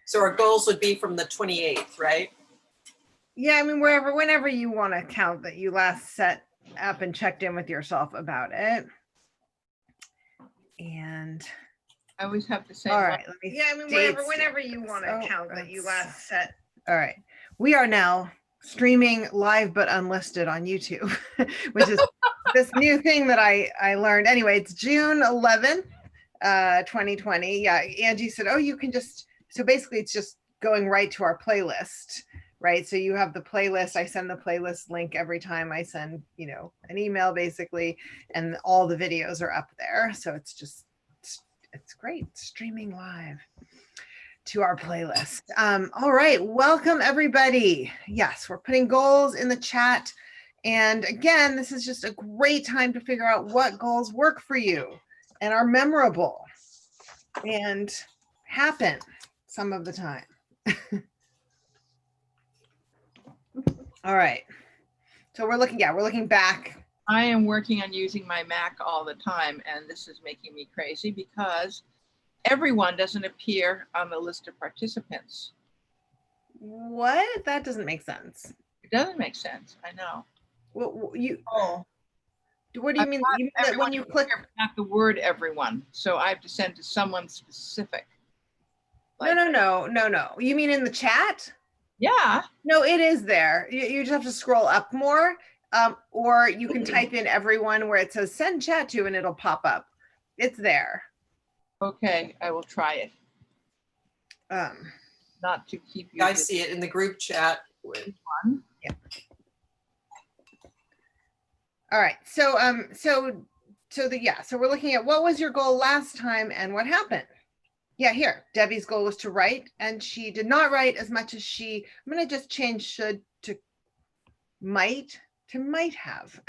So our goals would be from the 28th, right? Yeah, I mean, whenever you want to count that you last set up and checked in with yourself about it. And I always have to say. all right, let me. Yeah, I mean, whenever you want to count that you last set. All right, we are now streaming live but unlisted on YouTube, which is this new thing that I learned. Anyway, it's June 11th, 2020. Yeah, Angie said, oh, you can just, so basically it's just going right to our playlist, right? So you have the playlist. I send the playlist link every time I send, an email basically, and all the videos are up there. So it's just, it's great streaming live to our playlist. All right, welcome everybody. Yes, we're putting goals in the chat. And again, this is just a great time to figure out what goals work for you and are memorable and happen some of the time. All right, so we're looking back. I am working on using my Mac all the time, and this is making me crazy because everyone doesn't appear on the list of participants. What? That doesn't make sense. It doesn't make sense. I know. Well, Oh, what do you mean? You mean that when you click? Not the word everyone. So I have to send to someone specific. Like, no. You mean in the chat? Yeah. No, it is there. You just have to scroll up more, or you can type in everyone where it says send chat to, and it'll pop up. It's there. Okay, I will try it. Not to keep you. I see it in the group chat. One. Yeah. All right. So we're looking at what was your goal last time and what happened. Yeah, here. Debbie's goal was to write, and she did not write as much as I'm going to just change should to might have.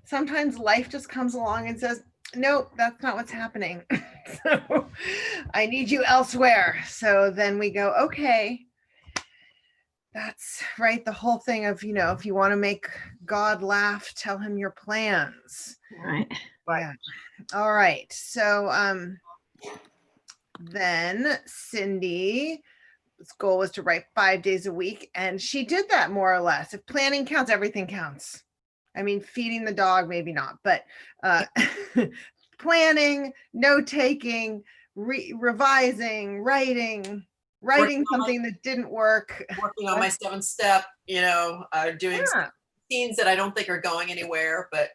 Sometimes life just comes along and says, nope, that's not what's happening. So I need you elsewhere. So then we go, okay, that's right. The whole thing of, if you want to make God laugh, tell him your plans. Right. Yeah. All right. So then Cindy's goal was to write 5 days a week, and she did that more or less. If planning counts, everything counts. I mean, feeding the dog, maybe not, but planning, note-taking, revising, writing something that didn't work. Working on my 7th step, doing scenes that I don't think are going anywhere, but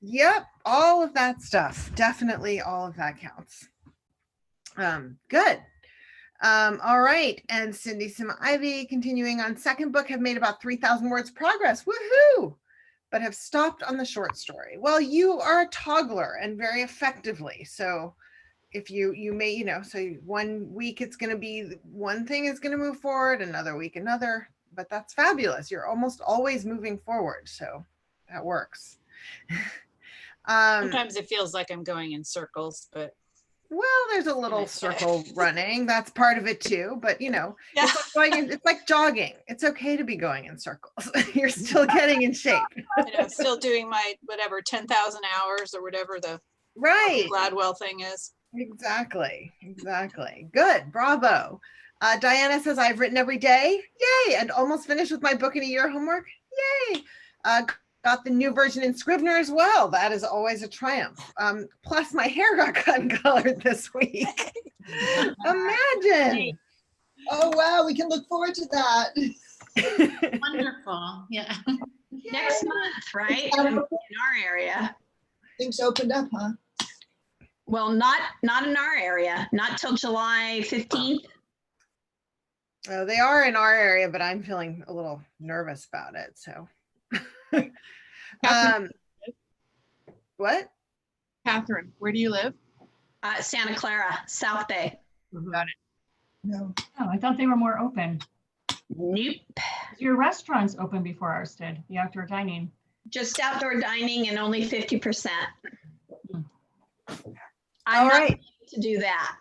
Yep, all of that stuff. Definitely all of that counts. Good. All right. And Cindy Sim Ivy, continuing on second book, have made about 3,000 words progress. Woohoo! But have stopped on the short story. Well, you are a toggler and very effectively. So if you may, so 1 week it's going to be one thing is going to move forward, another week another, but that's fabulous. You're almost always moving forward. So that works. Sometimes it feels like I'm going in circles, but well, there's a little circle running. That's part of it too. But Yeah. it's like jogging. It's okay to be going in circles. You're still getting in shape. Still doing my whatever 10,000 hours or whatever the right Gladwell thing is. Exactly. Good. Bravo. Diana says, I've written every day. Yay. And almost finished with my book in a year homework. Yay. Got the new version in Scrivener as well. That is always a triumph. Plus my hair got cut and colored this week. Imagine. Oh, wow. We can look forward to that. Wonderful. Yeah. Next month, right? In our area. Things opened up, huh? Well, not in our area, not till July 15th. Oh, they are in our area, but I'm feeling a little nervous about it. So, what? Catherine, where do you live? Santa Clara, South Bay. Got it. No. Oh, I thought they were more open. Nope. Your restaurant's open before ours did, the outdoor dining. Just outdoor dining and only 50%. All right. To do that.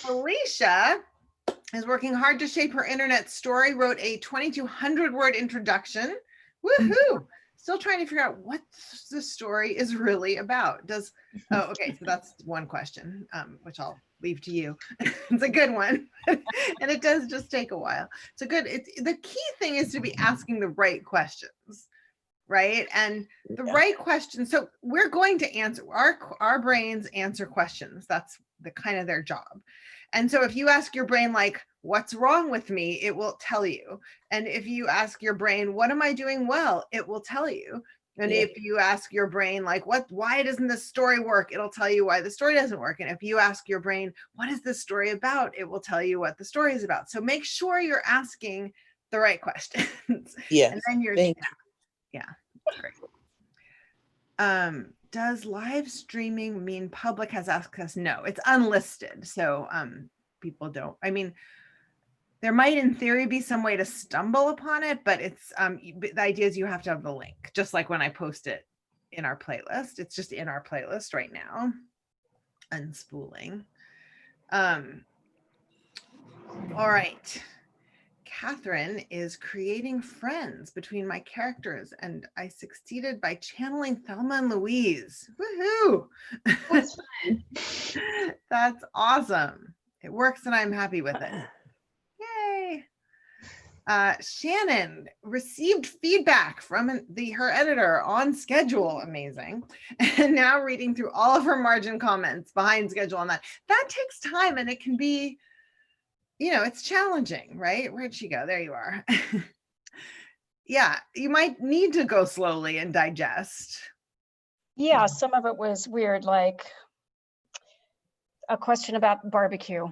Alicia is working hard to shape her internet story, wrote a 2,200 word introduction. Woohoo! Still trying to figure out what the story is really about. Okay, so that's one question, which I'll leave to you. It's a good one. And it does just take a while. So good. The key thing is to be asking the right questions, right? And the right questions. So we're going to answer, our brains answer questions. That's the kind of their job. And so if you ask your brain, like, what's wrong with me? It will tell you. And if you ask your brain, what am I doing well? It will tell you. And if you ask your brain, like, why doesn't this story work? It'll tell you why the story doesn't work. And if you ask your brain, what is this story about? It will tell you what the story is about. So make sure you're asking the right questions. Yeah. And then you're, that's great. Does live streaming mean public has access? No, it's unlisted. So people don't, I mean, there might in theory be some way to stumble upon it, but it's the idea is you have to have the link, just like when I post it in our playlist. It's just in our playlist right now. Unspooling. All right. Catherine is creating friends between my characters, and I succeeded by channeling Thelma and Louise. Woohoo! That's fun. That's awesome. It works and I'm happy with it. Yay. Shannon received feedback from her editor on schedule. Amazing. And now reading through all of her margin comments behind schedule on that. That takes time, and it can be, it's challenging, right? Where'd she go? There you are. Yeah, you might need to go slowly and digest. Yeah, some of it was weird, like a question about barbecue.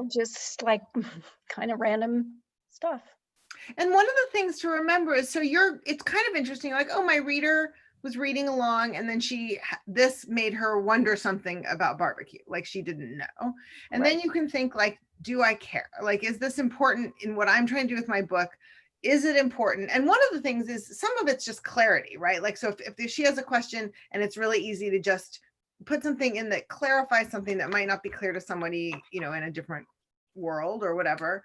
Just like kind of random stuff. And one of the things to remember is, it's kind of interesting, like, oh, my reader was reading along and then this made her wonder something about barbecue, like she didn't know. And then you can think, like, do I care? Like, is this important in what I'm trying to do with my book? Is it important? And one of the things is, some of it's just clarity, right? Like, so if she has a question and it's really easy to just put something in that clarifies something that might not be clear to somebody, in a different world or whatever,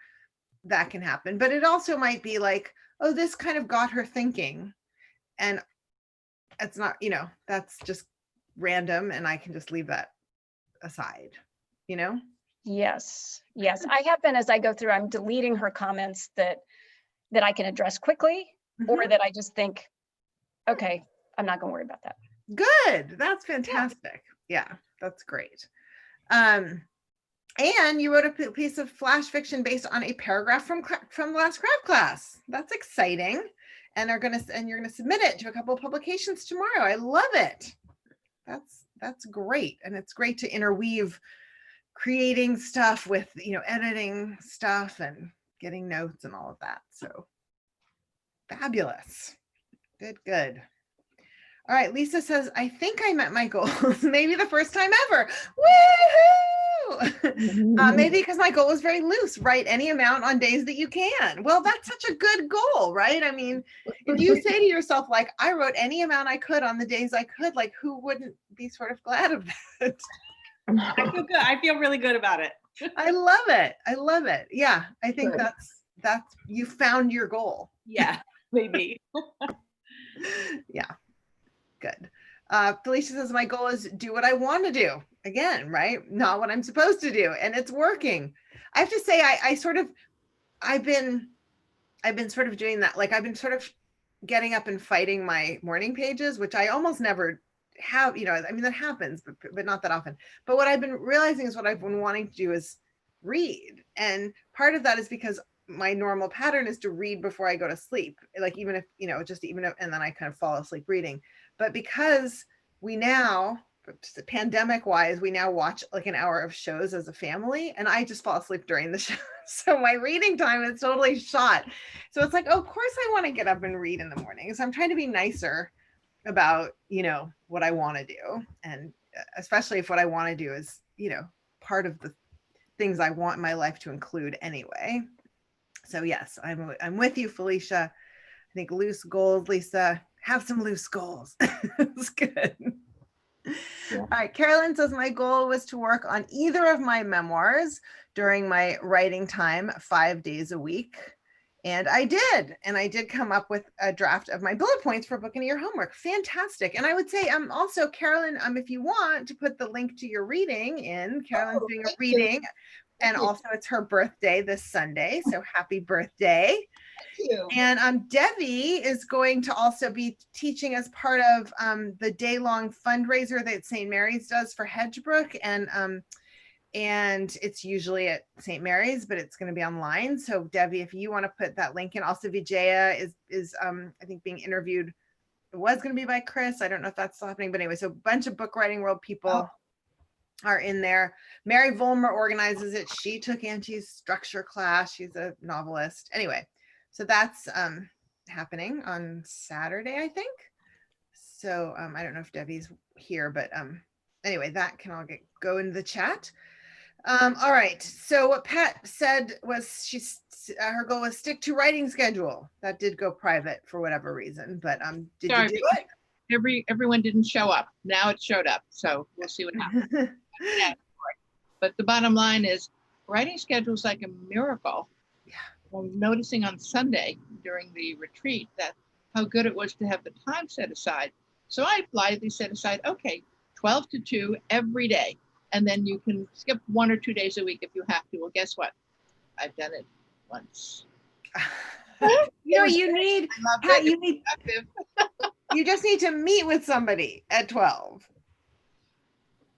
that can happen. But it also might be like, oh, this kind of got her thinking, and it's not, that's just random, and I can just leave that aside, Yes. I have been, as I go through, I'm deleting her comments that I can address quickly, or that I just think, okay, I'm not gonna worry about that. Good. That's fantastic. Yeah, that's great. And you wrote a piece of flash fiction based on a paragraph from last craft class. That's exciting. And you're gonna submit it to a couple of publications tomorrow. I love it. That's great. And it's great to interweave creating stuff with, editing stuff and getting notes and all of that. So fabulous. Good. All right, Lisa says, I think I met my goals, maybe the first time ever. Woohoo! Maybe because my goal was very loose, write any amount on days that you can. Well, that's such a good goal, right? I mean, if you say to yourself, like, I wrote any amount I could on the days I could, like, who wouldn't be sort of glad of that? I feel good. I feel really good about it. I love it. Yeah, I think that's you found your goal. Yeah, maybe. Yeah. Good. Felicia says, my goal is do what I want to do. Again, right? Not what I'm supposed to do. And it's working. I have to say, I've been sort of doing that. Like, I've been sort of getting up and fighting my morning pages, which I almost never have, I mean, that happens, but not that often. But what I've been realizing is what I've been wanting to do is read. And part of that is because my normal pattern is to read before I go to sleep. Like, even if, and then I kind of fall asleep reading. But because we now, pandemic wise, we now watch like an hour of shows as a family, and I just fall asleep during the show. So my reading time is totally shot. So it's like, oh, of course I want to get up and read in the morning. So I'm trying to be nicer about, what I want to do. And especially if what I want to do is, part of the things I want my life to include anyway. So yes, I'm with you, Felicia. I think loose goals, Lisa, have some loose goals. It's good. Yeah. All right, Carolyn says, my goal was to work on either of my memoirs during my writing time 5 days a week. And I did come up with a draft of my bullet points for booking your homework. Fantastic. And I would say, also, Carolyn, if you want to put the link to your reading in, Carolyn's doing a reading, and also it's her birthday this Sunday. So happy birthday. Thank you. And Debbie is going to also be teaching as part of the day-long fundraiser that St. Mary's does for Hedgebrook. And it's usually at St. Mary's, but it's going to be online. So Debbie, if you want to put that link in. Also, Vijaya is I think being interviewed. It was going to be by Chris. I don't know if that's still happening, but anyway, so a bunch of book writing world people are in there. Mary Vollmer organizes it. She took Angie's structure class. She's a novelist. Anyway, so that's happening on Saturday, I think. So I don't know if Debbie's here, but anyway, that can all go into the chat. All right. So what Pat said was her goal was stick to writing schedule. That did go private for whatever reason, but did you do it? Everyone didn't show up. Now it showed up, so we'll see what happens. Yeah, but the bottom line is writing schedule is like a miracle. Yeah. I'm noticing on Sunday during the retreat that how good it was to have the time set aside. So I blithely set aside, okay, 12 to 2 every day. And then you can skip 1 or 2 days a week if you have to. Well, guess what? I've done it once. You just need to meet with somebody at 12.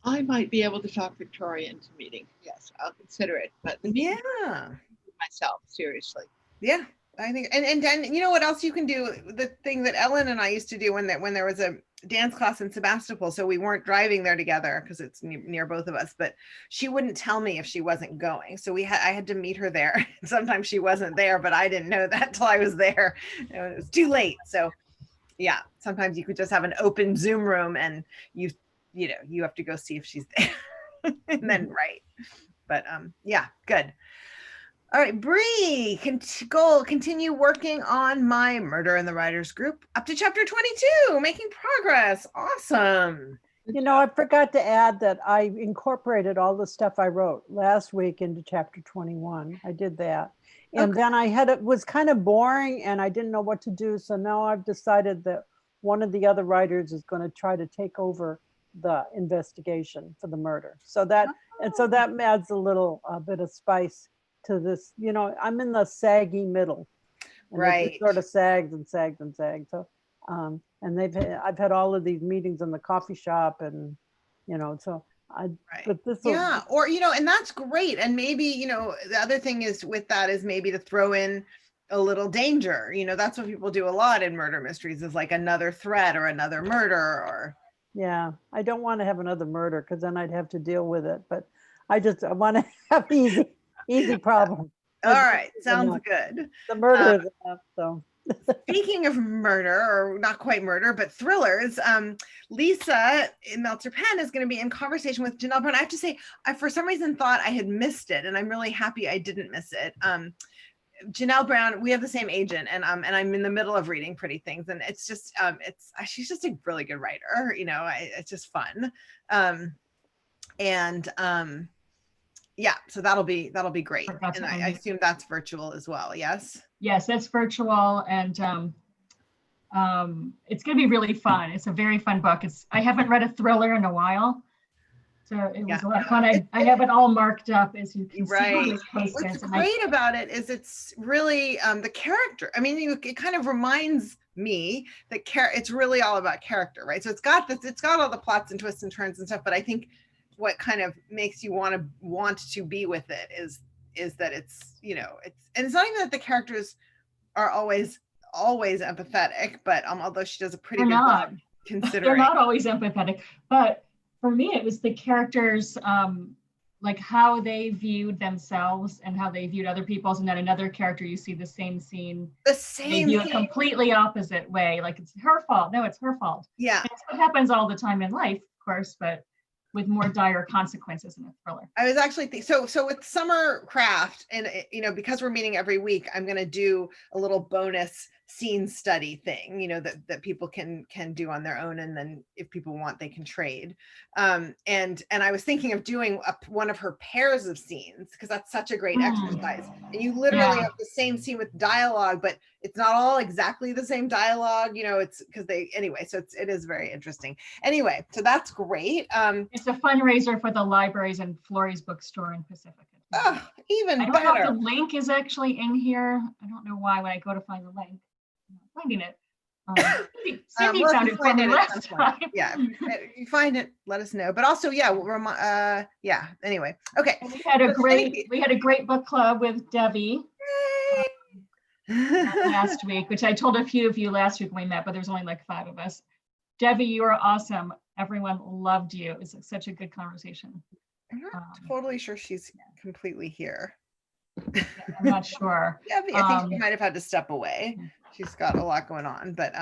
I might be able to talk Victoria into meeting. Yes, I'll consider it. But myself, seriously. Yeah, I think, and then you know what else you can do? The thing that Ellen and I used to do when there was a dance class in Sebastopol, so we weren't driving there together because it's near both of us, but she wouldn't tell me if she wasn't going, so I had to meet her there. Sometimes she wasn't there, but I didn't know that till I was there. It was too late. So yeah, sometimes you could just have an open Zoom room and you have to go see if she's there and then write. But yeah, good. All right, Bree, continue working on my Murder in the Writers group up to chapter 22, making progress. Awesome. You know, I forgot to add that I incorporated all the stuff I wrote last week into chapter 21. I did that. And then it was kind of boring and I didn't know what to do. So now I've decided that one of the other writers is going to try to take over the investigation for the murder. So that adds a little bit of spice to this. You know, I'm in the saggy middle, and right? It sort of sags and sags and sags. So, and I've had all of these meetings in the coffee shop, and so but this, or and that's great. And maybe the other thing is with that is maybe to throw in a little danger. That's what people do a lot in murder mysteries, is like another threat or another murder or. Yeah, I don't want to have another murder because then I'd have to deal with it. But I want to have easy problem. All right, sounds good. The murder is enough. So speaking of murder, or not quite murder, but thrillers, Lisa in Meltzer Pen is going to be in conversation with Janelle Brown. I have to say, I for some reason thought I had missed it, and I'm really happy I didn't miss it. Janelle Brown, we have the same agent, and I'm in the middle of reading Pretty Things, and it's just she's just a really good writer. It's just fun, yeah. So that'll be great, and I assume that's virtual as well. Yes. Yes, that's virtual, and it's going to be really fun. It's a very fun book. I haven't read a thriller in a while. So it was a lot of fun. I have it all marked up, as you can see. What's great about it is it's really the character. I mean, it kind of reminds me that it's really all about character, right? So it's got all the plots and twists and turns and stuff. But I think what kind of makes you want to be with it is that it's and it's not even that the characters are always empathetic, but although she does a pretty good job considering. They're not always empathetic, but for me, it was the characters, like how they viewed themselves and how they viewed other people's, and then another character, you see the same scene. They view it completely opposite way, like it's her fault. No, it's her fault. Yeah. And it's what happens all the time in life, of course, but with more dire consequences in a thriller. I was actually so with summer craft, and because we're meeting every week, I'm going to do a little bonus scene study thing, that people can do on their own, and then if people want, they can trade. And I was thinking of doing one of her pairs of scenes, because that's such a great exercise. And you literally have the same scene with dialogue, but it's not all exactly the same dialogue, it's because so it is very interesting. Anyway, so that's great. It's a fundraiser for the libraries and Florrie's bookstore in Pacifica. Oh, even I don't better. know if the link is actually in here. I don't know why when I go to find the link, I'm not finding it. Cindy found it for me last time. Yeah, if you find it, let us know. But also, anyway, okay. And we had a great book club with Debbie last week, which I told a few of you last week when we met, but there's only like 5 of us. Debbie, you are awesome. Everyone loved you. It was such a good conversation. I'm not totally sure she's completely here. I'm not sure. Yeah, I think she might have had to step away. She's got a lot going on, but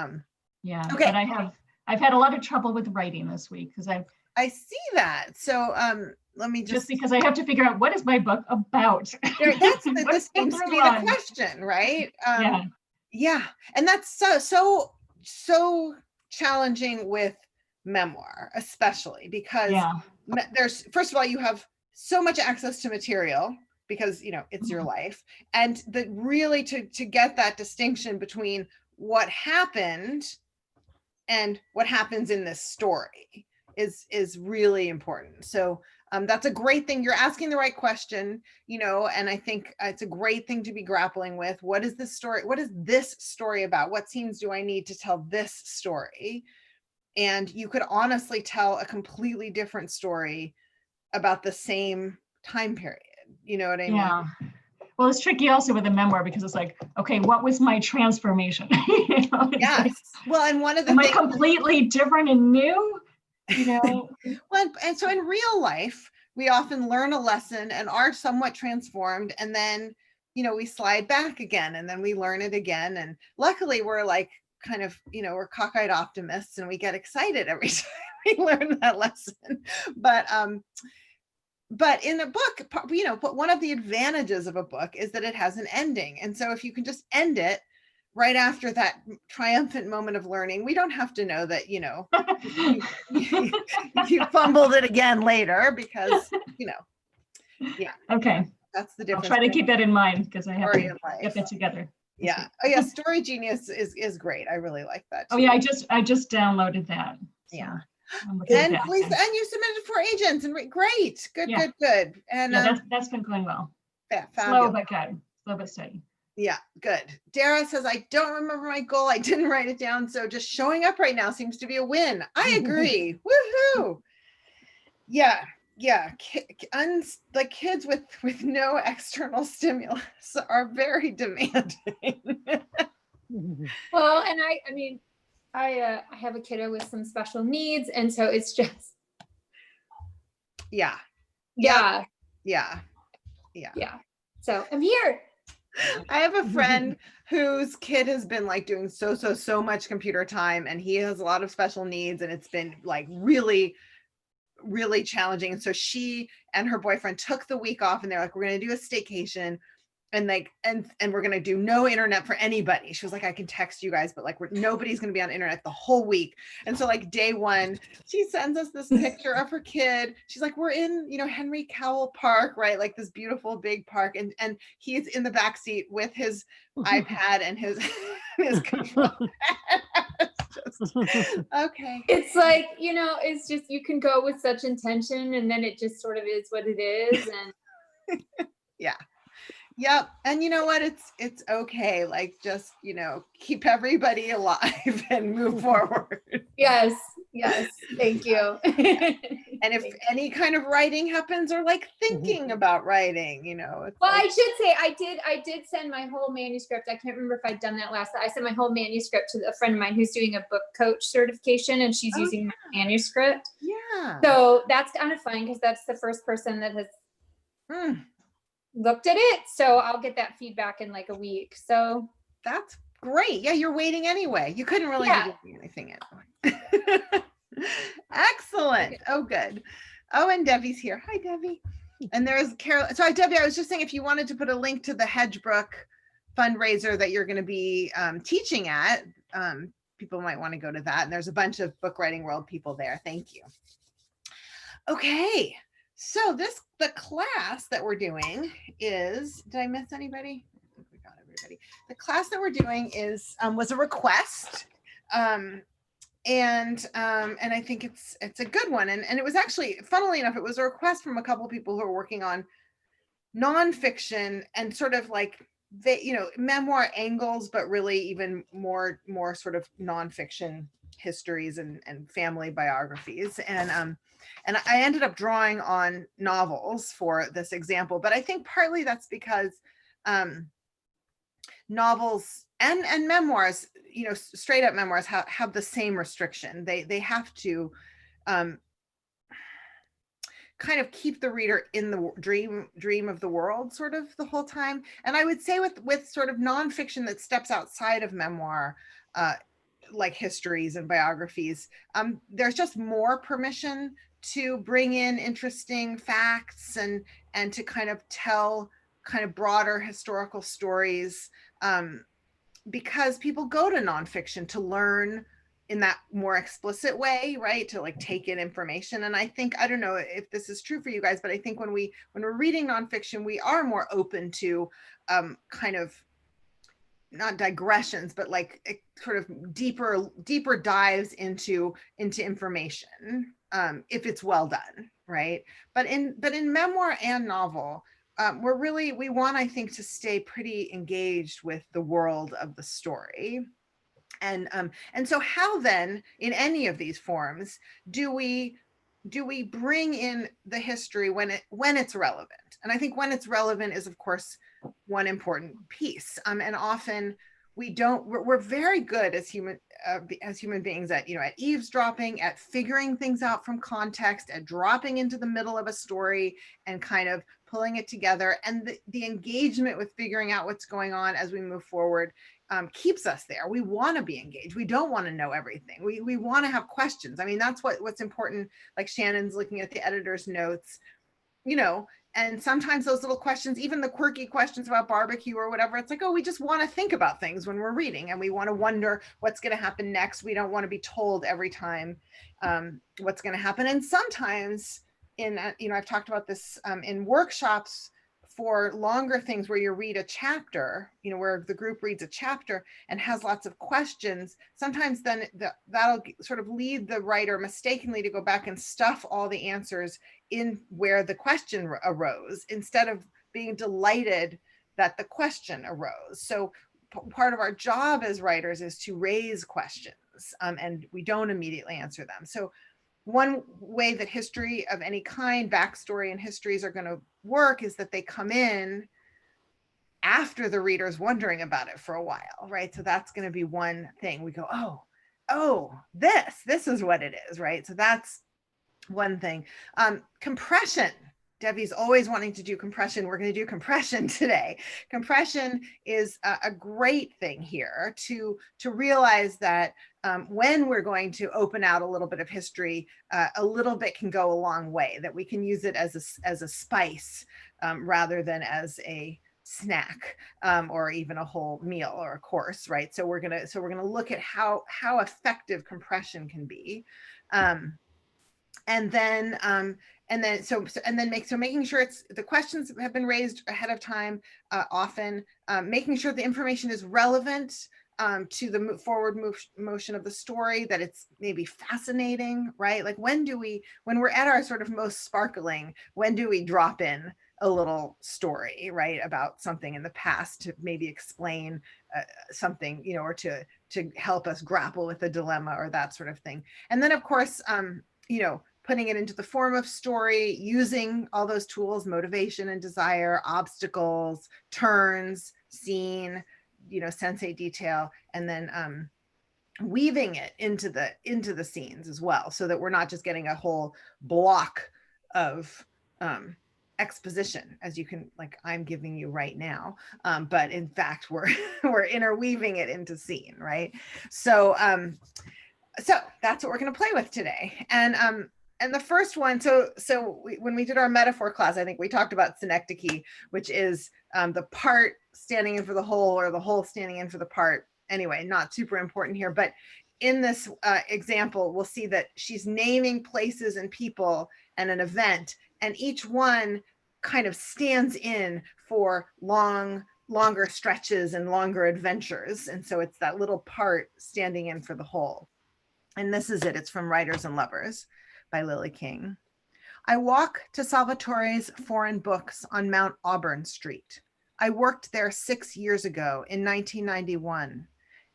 yeah. Okay. But I've had a lot of trouble with writing this week because I see that. So let me just because I have to figure out what is my book about. This seems to be the question, right? Yeah, and that's so challenging with memoir, especially because there's, first of all, you have so much access to material because it's your life, and really to get that distinction between what happened and what happens in this story is really important. So that's a great thing. You're asking the right question, and I think it's a great thing to be grappling with. What is this story? What is this story about? What scenes do I need to tell this story? And you could honestly tell a completely different story about the same time period. You know what I mean? Yeah. Well, it's tricky also with a memoir because it's like, okay, what was my transformation? Yes. Well, and one of the things, I completely different and new? Well, and so in real life, we often learn a lesson and are somewhat transformed, and then we slide back again, and then we learn it again. And luckily, we're like kind of we're cockeyed optimists, and we get excited every time we learn that lesson. But in a book, but one of the advantages of a book is that it has an ending, and so if you can just end it right after that triumphant moment of learning, we don't have to know that, you fumbled it again later because, yeah. Okay. That's the difference. I'll try to keep that in mind because I have to get that together. Yeah. Oh yeah. Story Genius is great. I really like that too. Oh yeah. I just downloaded that. So yeah. And please, and you submitted for agents, and great. Good. And that's been going well. Yeah. Slow but good. Slow but steady. Yeah, good. Dara says, I don't remember my goal. I didn't write it down. So just showing up right now seems to be a win. I agree. Woohoo. Yeah. Like kids with no external stimulus are very demanding. Well, and I have a kiddo with some special needs. And so it's just. Yeah. So I'm here. I have a friend whose kid has been like doing so much computer time, and he has a lot of special needs, and it's been like really challenging. And so she and her boyfriend took the week off, and they're like, we're going to do a staycation, and we're going to do no internet for anybody. She was like, I can text you guys, but like nobody's going to be on internet the whole week. And so like day one, she sends us this picture of her kid. She's like, we're in, Henry Cowell Park, right? Like this beautiful big park. And he's in the back seat with his iPad and his control. Okay. It's like, it's just, you can go with such intention, and then it just sort of is what it is. And yeah. Yep. And you know what? It's okay. Like just, keep everybody alive and move forward. Yes. Thank you. And if any kind of writing happens, or like thinking about writing, well, I should say I did send my whole manuscript. I can't remember if I'd done that last time. I sent my whole manuscript to a friend of mine who's doing a book coach certification, and she's using my manuscript. Yeah. So that's kind of fun because that's the first person that has looked at it. So I'll get that feedback in like a week. So that's great. Yeah, you're waiting anyway. You couldn't really be doing anything anyway. Excellent. Oh, good. Oh, and Debbie's here. Hi, Debbie. And there's Carol. So Debbie, I was just saying, if you wanted to put a link to the Hedgebrook fundraiser that you're going to be teaching at, people might want to go to that. And there's a bunch of Book Writing World people there. Thank you. Okay, so the class that we're doing is, did I miss anybody? I think we got everybody. The class that we're doing is was a request. And I think it's a good one. And it was actually, funnily enough, it was a request from a couple of people who are working on nonfiction and sort of like memoir angles, but really even more sort of nonfiction histories and family biographies. And I ended up drawing on novels for this example, but I think partly that's because novels and memoirs, straight up memoirs have the same restriction. They have to kind of keep the reader in the dream of the world sort of the whole time. And I would say with sort of nonfiction that steps outside of memoir, like histories and biographies, there's just more permission to bring in interesting facts and to kind of tell kind of broader historical stories, because people go to nonfiction to learn in that more explicit way, right? To like take in information. And I think, I don't know if this is true for you guys, but I think when we're reading nonfiction, we are more open to kind of not digressions, but like sort of deeper dives into information, if it's well done, right? But in memoir and novel, we want, I think, to stay pretty engaged with the world of the story. And so how then, in any of these forms, do we bring in the history when it's relevant? And I think when it's relevant is, of course, one important piece. And often we're very good as human beings at eavesdropping, at figuring things out from context, at dropping into the middle of a story and kind of pulling it together. And the engagement with figuring out what's going on as we move forward keeps us there. We want to be engaged. We don't want to know everything. We want to have questions. I mean, that's what's important. Like Shannon's looking at the editor's notes, and sometimes those little questions, even the quirky questions about barbecue or whatever, it's like, oh, we just want to think about things when we're reading, and we want to wonder what's going to happen next. We don't want to be told every time what's going to happen. And sometimes I've talked about this in workshops for longer things where you read a chapter, where the group reads a chapter and has lots of questions. Sometimes then that'll sort of lead the writer mistakenly to go back and stuff all the answers in where the question arose, instead of being delighted that the question arose. So part of our job as writers is to raise questions, and we don't immediately answer them. So one way that history of any kind, backstory and histories, are going to work is that they come in after the reader's wondering about it for a while, right? So that's going to be one thing. We go, oh, this is what it is, right? So that's one thing. Compression. Debbie's always wanting to do compression. We're going to do compression today. Compression is a great thing here to realize that when we're going to open out a little bit of history, a little bit can go a long way, that we can use it as a spice rather than as a snack or even a whole meal or a course, right? So we're gonna look at how effective compression can be. Making sure the questions have been raised ahead of time, often making sure the information is relevant to the forward motion of the story, that it's maybe fascinating, right? Like when we're at our sort of most sparkling, when do we drop in a little story, right, about something in the past to maybe explain something, or to help us grapple with a dilemma or that sort of thing. And then, of course, putting it into the form of story, using all those tools, motivation and desire, obstacles, turns, scene, sensate detail, and then weaving it into the scenes as well, so that we're not just getting a whole block of exposition, as you can, like I'm giving you right now, but in fact we're interweaving it into scene, right? So that's what we're going to play with today. And And the first one, when we did our metaphor class, I think we talked about synecdoche, which is the part standing in for the whole, or the whole standing in for the part. Anyway, not super important here, but in this example, we'll see that she's naming places and people and an event, and each one kind of stands in for longer stretches and longer adventures. And so it's that little part standing in for the whole. And this is it. It's from Writers and Lovers by Lily King. I walk to Salvatore's Foreign Books on Mount Auburn Street. I worked there 6 years ago in 1991.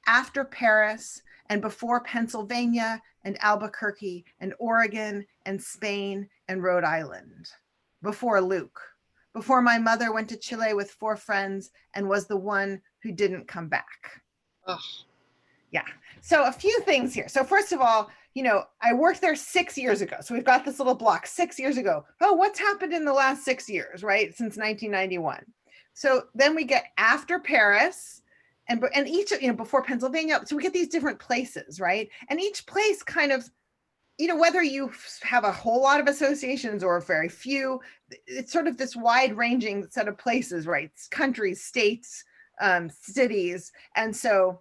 After Paris and before Pennsylvania and Albuquerque and Oregon and Spain and Rhode Island. Before Luke. Before my mother went to Chile with 4 friends and was the one who didn't come back. Ugh. Yeah. So a few things here. So first of all, I worked there 6 years ago. So we've got this little block 6 years ago. Oh, what's happened in the last 6 years, right? Since 1991. So then we get after Paris and each, before Pennsylvania. So we get these different places, right? And each place kind of, whether you have a whole lot of associations or very few, it's sort of this wide ranging set of places, right? Countries, states, cities. And so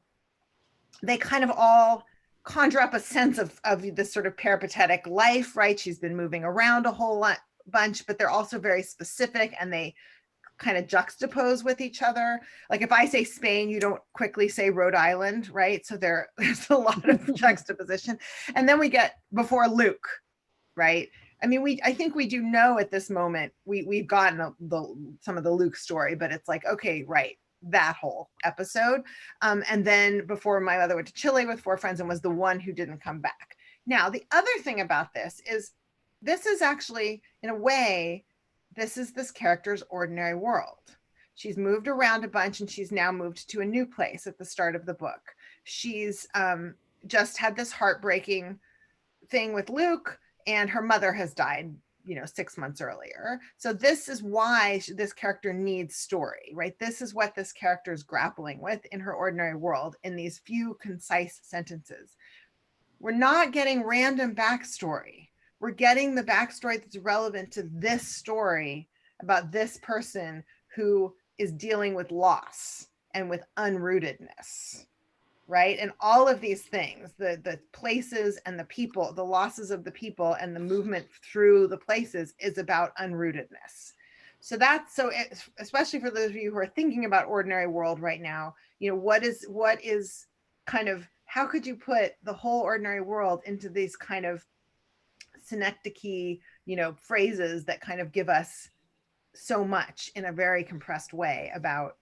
they kind of all conjure up a sense of this sort of peripatetic life, right? She's been moving around a whole bunch, but they're also very specific, and they kind of juxtapose with each other. Like if I say Spain, you don't quickly say Rhode Island, right? So there's a lot of juxtaposition. And then we get before Luke, right? I mean, I think we do know at this moment, we've gotten some of the Luke story, but it's like, okay, right, that whole episode. And then before my mother went to Chile with 4 friends and was the one who didn't come back. Now, the other thing about this is actually, in a way, this is this character's ordinary world. She's moved around a bunch, and she's now moved to a new place at the start of the book. She's just had this heartbreaking thing with Luke, and her mother has died 6 months earlier. So this is why this character needs story, right? This is what this character is grappling with in her ordinary world in these few concise sentences. We're not getting random backstory. We're getting the backstory that's relevant to this story about this person who is dealing with loss and with unrootedness, right? And all of these things, the places and the people, the losses of the people and the movement through the places is about unrootedness. So especially for those of you who are thinking about ordinary world right now, what is kind of, how could you put the whole ordinary world into these kind of synecdoche, phrases that kind of give us so much in a very compressed way about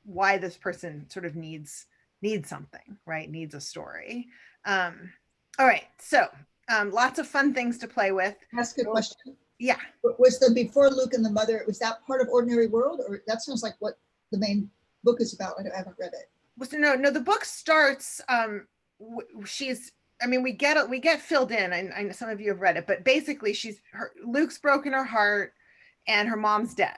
why this person sort of needs something, right? Needs a story. All right, so lots of fun things to play with. Ask a question. Yeah. Was the before Luke and the mother, was that part of Ordinary World, or that sounds like what the main book is about? I haven't read it. No, the book starts, we get filled in, and some of you have read it, but basically Luke's broken her heart and her mom's dead.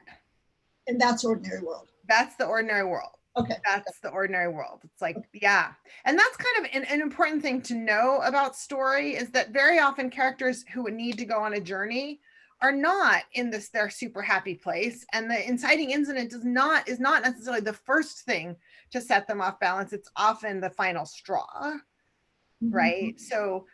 And that's Ordinary World. That's the ordinary world. Okay. That's the ordinary world. It's like, yeah. And that's kind of an important thing to know about story, is that very often characters who need to go on a journey are not in their super happy place. And the inciting incident is not necessarily the first thing to set them off balance. It's often the final straw. Right. So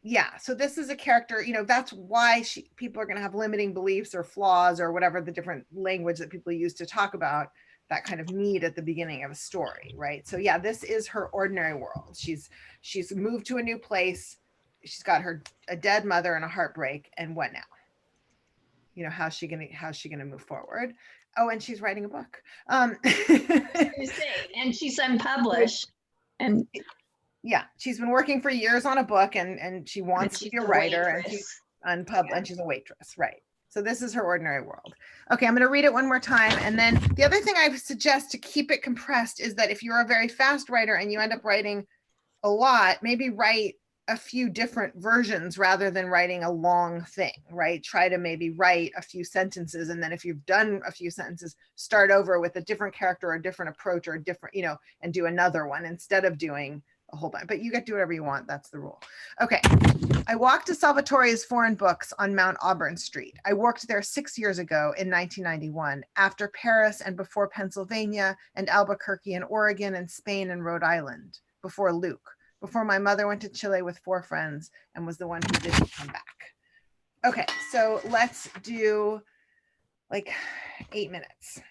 this is a character, that's why people are going to have limiting beliefs or flaws or whatever the different language that people use to talk about that kind of need at the beginning of a story. Right. So yeah, this is her ordinary world. She's moved to a new place. She's got a dead mother and a heartbreak, and what now? How's she gonna move forward? Oh, and she's writing a book. And she's unpublished. And yeah, she's been working for years on a book, and she wants to be a writer, and she's unpublished, and she's a waitress, right? So this is her ordinary world. Okay, I'm going to read it one more time, and then the other thing I suggest to keep it compressed is that if you're a very fast writer and you end up writing a lot, maybe write a few different versions rather than writing a long thing, right? Try to maybe write a few sentences, and then if you've done a few sentences, start over with a different character or a different approach or a different, and do another one instead of doing a whole bunch, but you get to do whatever you want. That's the rule. Okay. I walked to Salvatore's Foreign Books on Mount Auburn Street. I worked there 6 years ago in 1991, after Paris and before Pennsylvania and Albuquerque and Oregon and Spain and Rhode Island, before Luke, before my mother went to Chile with 4 friends and was the one who didn't come back. Okay, so let's do like 8 minutes.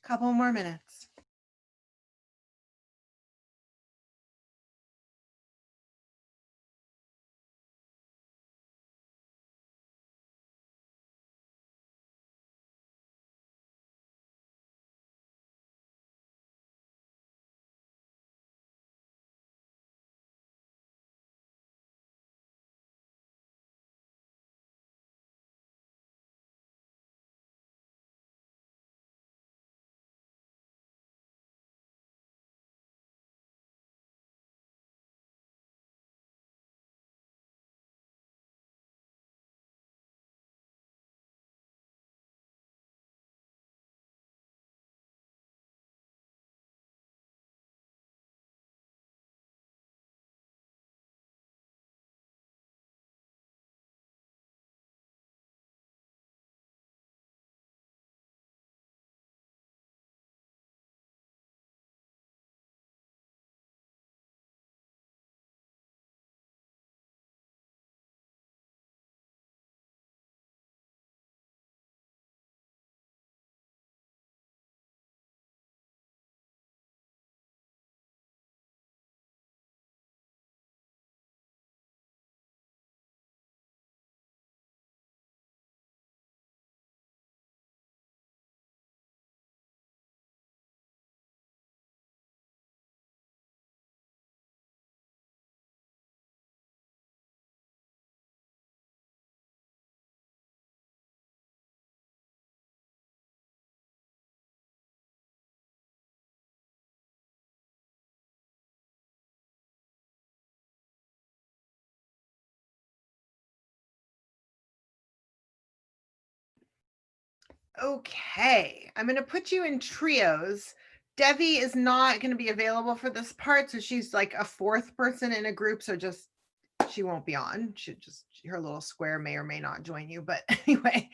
Couple more minutes. Okay, I'm going to put you in trios. Devi is not going to be available for this part, so she's like a fourth person in a group, so just she won't be on. She just her little square may or may not join you, but anyway.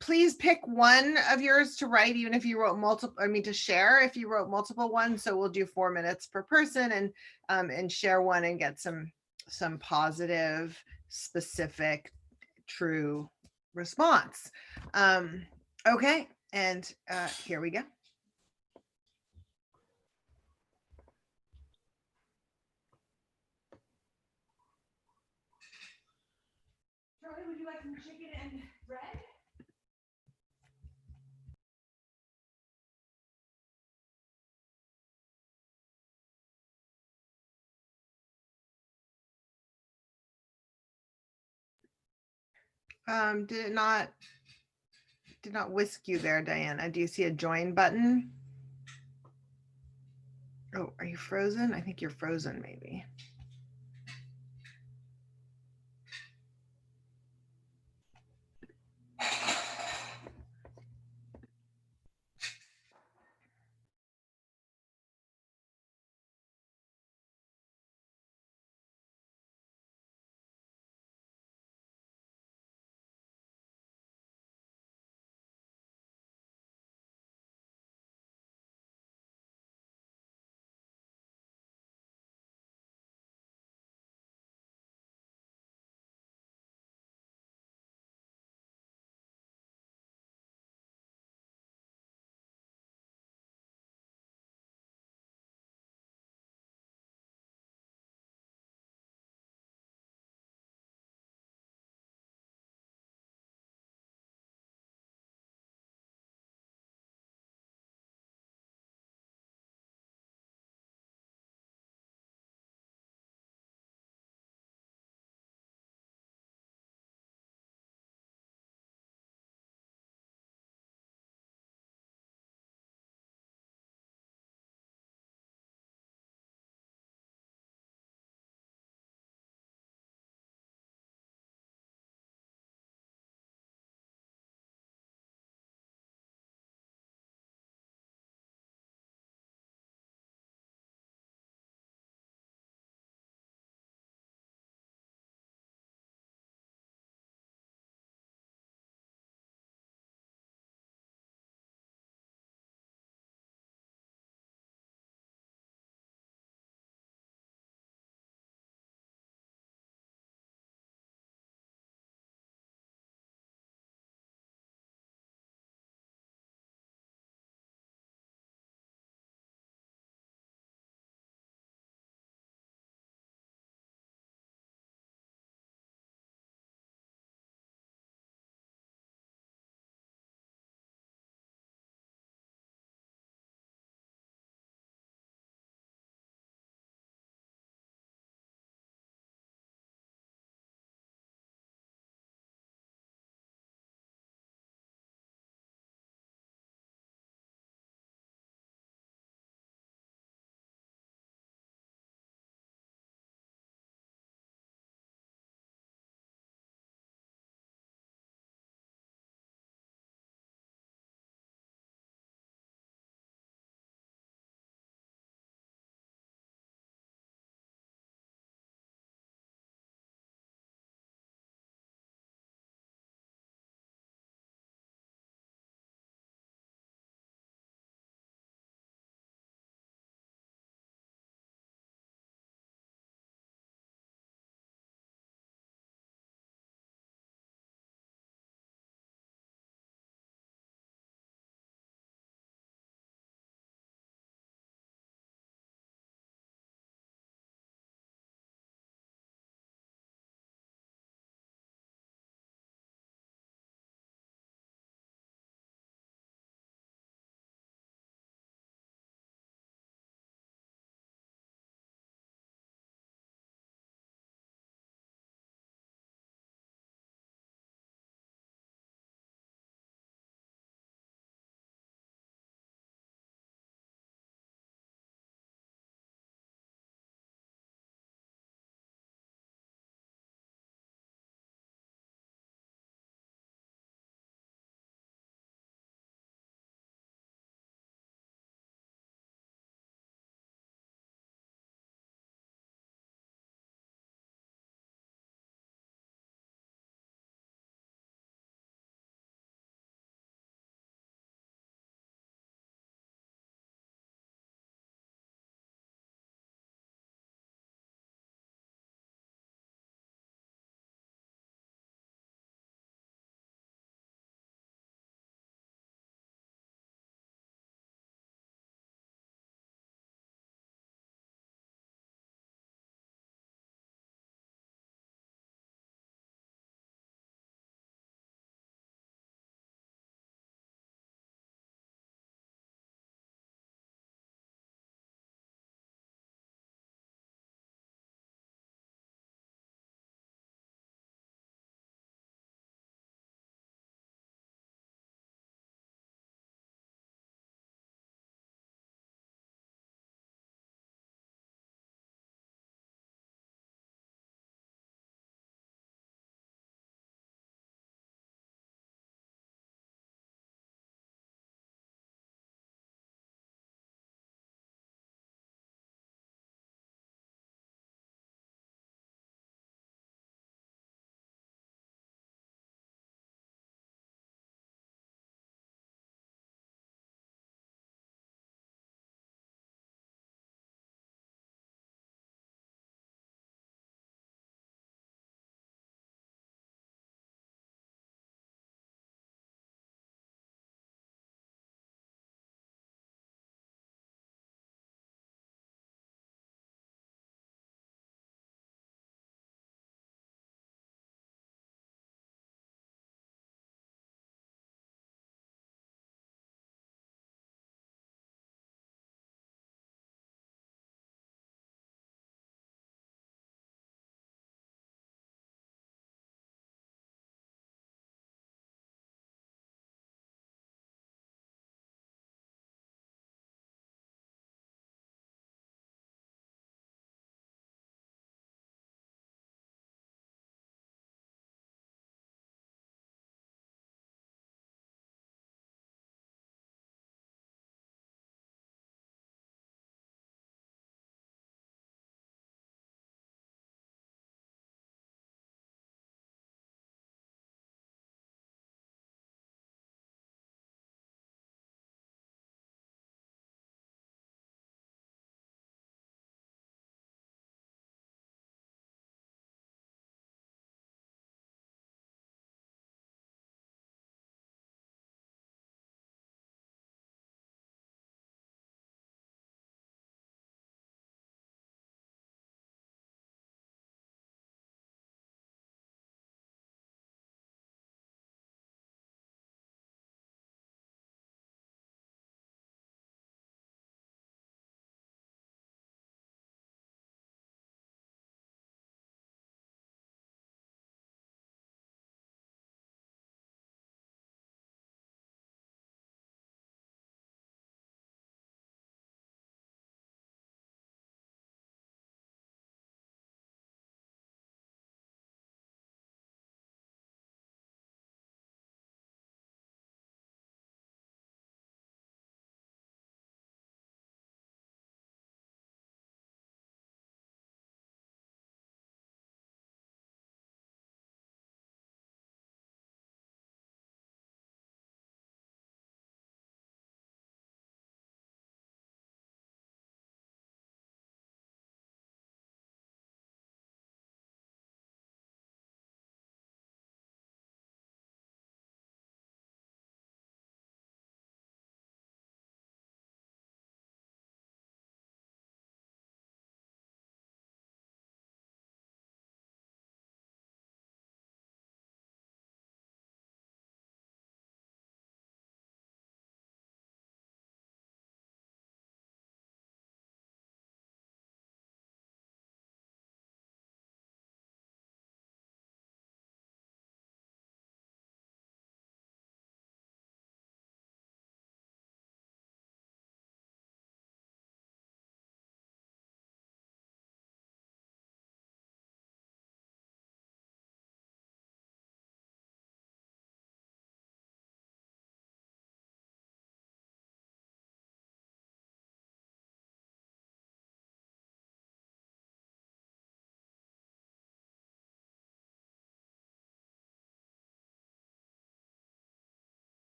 Please pick one of yours to write, even if you wrote multiple, I mean to share if you wrote multiple ones. So we'll do 4 minutes per person and share one and get some positive, specific, true response. Okay, and here we go. Charlie, would you like some chicken and bread? Did not whisk you there, Diana. Do you see a join button? Oh, are you frozen? I think you're frozen, maybe.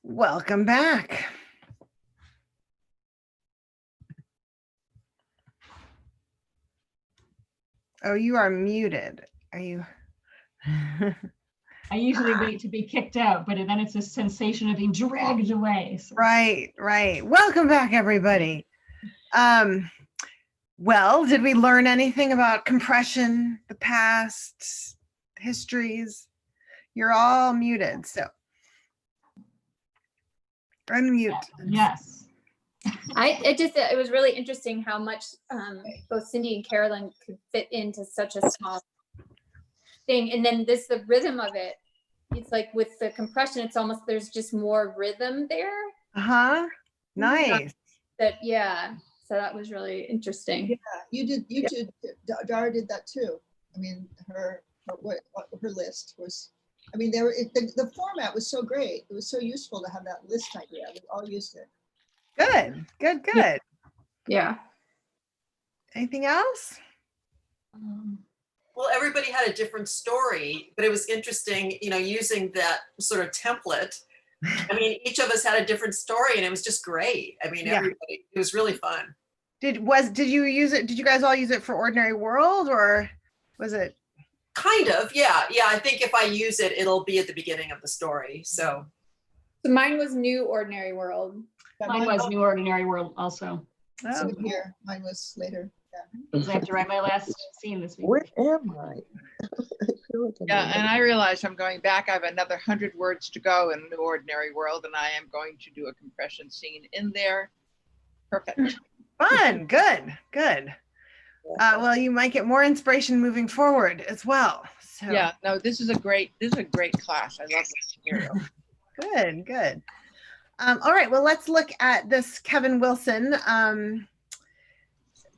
Welcome back. Oh, you are muted. Are you? I usually wait to be kicked out, but then it's a sensation of being dragged away. So. Right, right. Welcome back, everybody. Well, did we learn anything about compression, the past, histories? You're all muted, so unmute. Yes. It was really interesting how much both Cindy and Carolyn could fit into such a small thing. And then the rhythm of it, it's like with the compression, it's almost, there's just more rhythm there. Uh-huh. Nice. Yeah. So that was really interesting. Yeah, you did, Dara did that too. I mean, her list was, I mean, the format was so great. It was so useful to have that list idea. We all used it. Good. Yeah. Anything else? Well, everybody had a different story, but it was interesting, using that sort of template. I mean, each of us had a different story, and it was just great. I mean, everybody, it was really fun. Did you use it? Did you guys all use it for Ordinary World, or was it? Kind of, yeah. I think if I use it, it'll be at the beginning of the story. So mine was New Ordinary World. Mine was New Ordinary World also. So here, mine was later. Yeah. I have to write my last scene this week. Where am I? Yeah, and I realize I'm going back. I have another 100 words to go in New Ordinary World, and I am going to do a compression scene in there. Perfect. Fun, good. Well, you might get more inspiration moving forward as well. So. Yeah, no, this is a great class. I love this material. Good. All right, well, let's look at this Kevin Wilson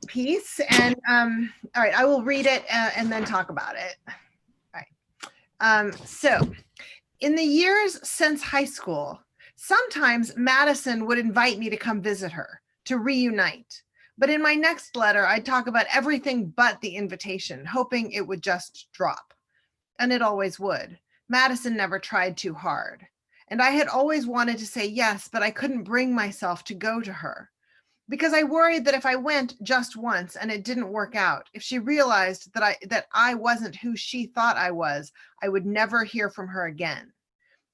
piece. And all right, I will read it and then talk about it. All right. So in the years since high school, sometimes Madison would invite me to come visit her, to reunite. But in my next letter, I'd talk about everything but the invitation, hoping it would just drop. And it always would. Madison never tried too hard. And I had always wanted to say yes, but I couldn't bring myself to go to her. Because I worried that if I went just once and it didn't work out, if she realized that I wasn't who she thought I was, I would never hear from her again.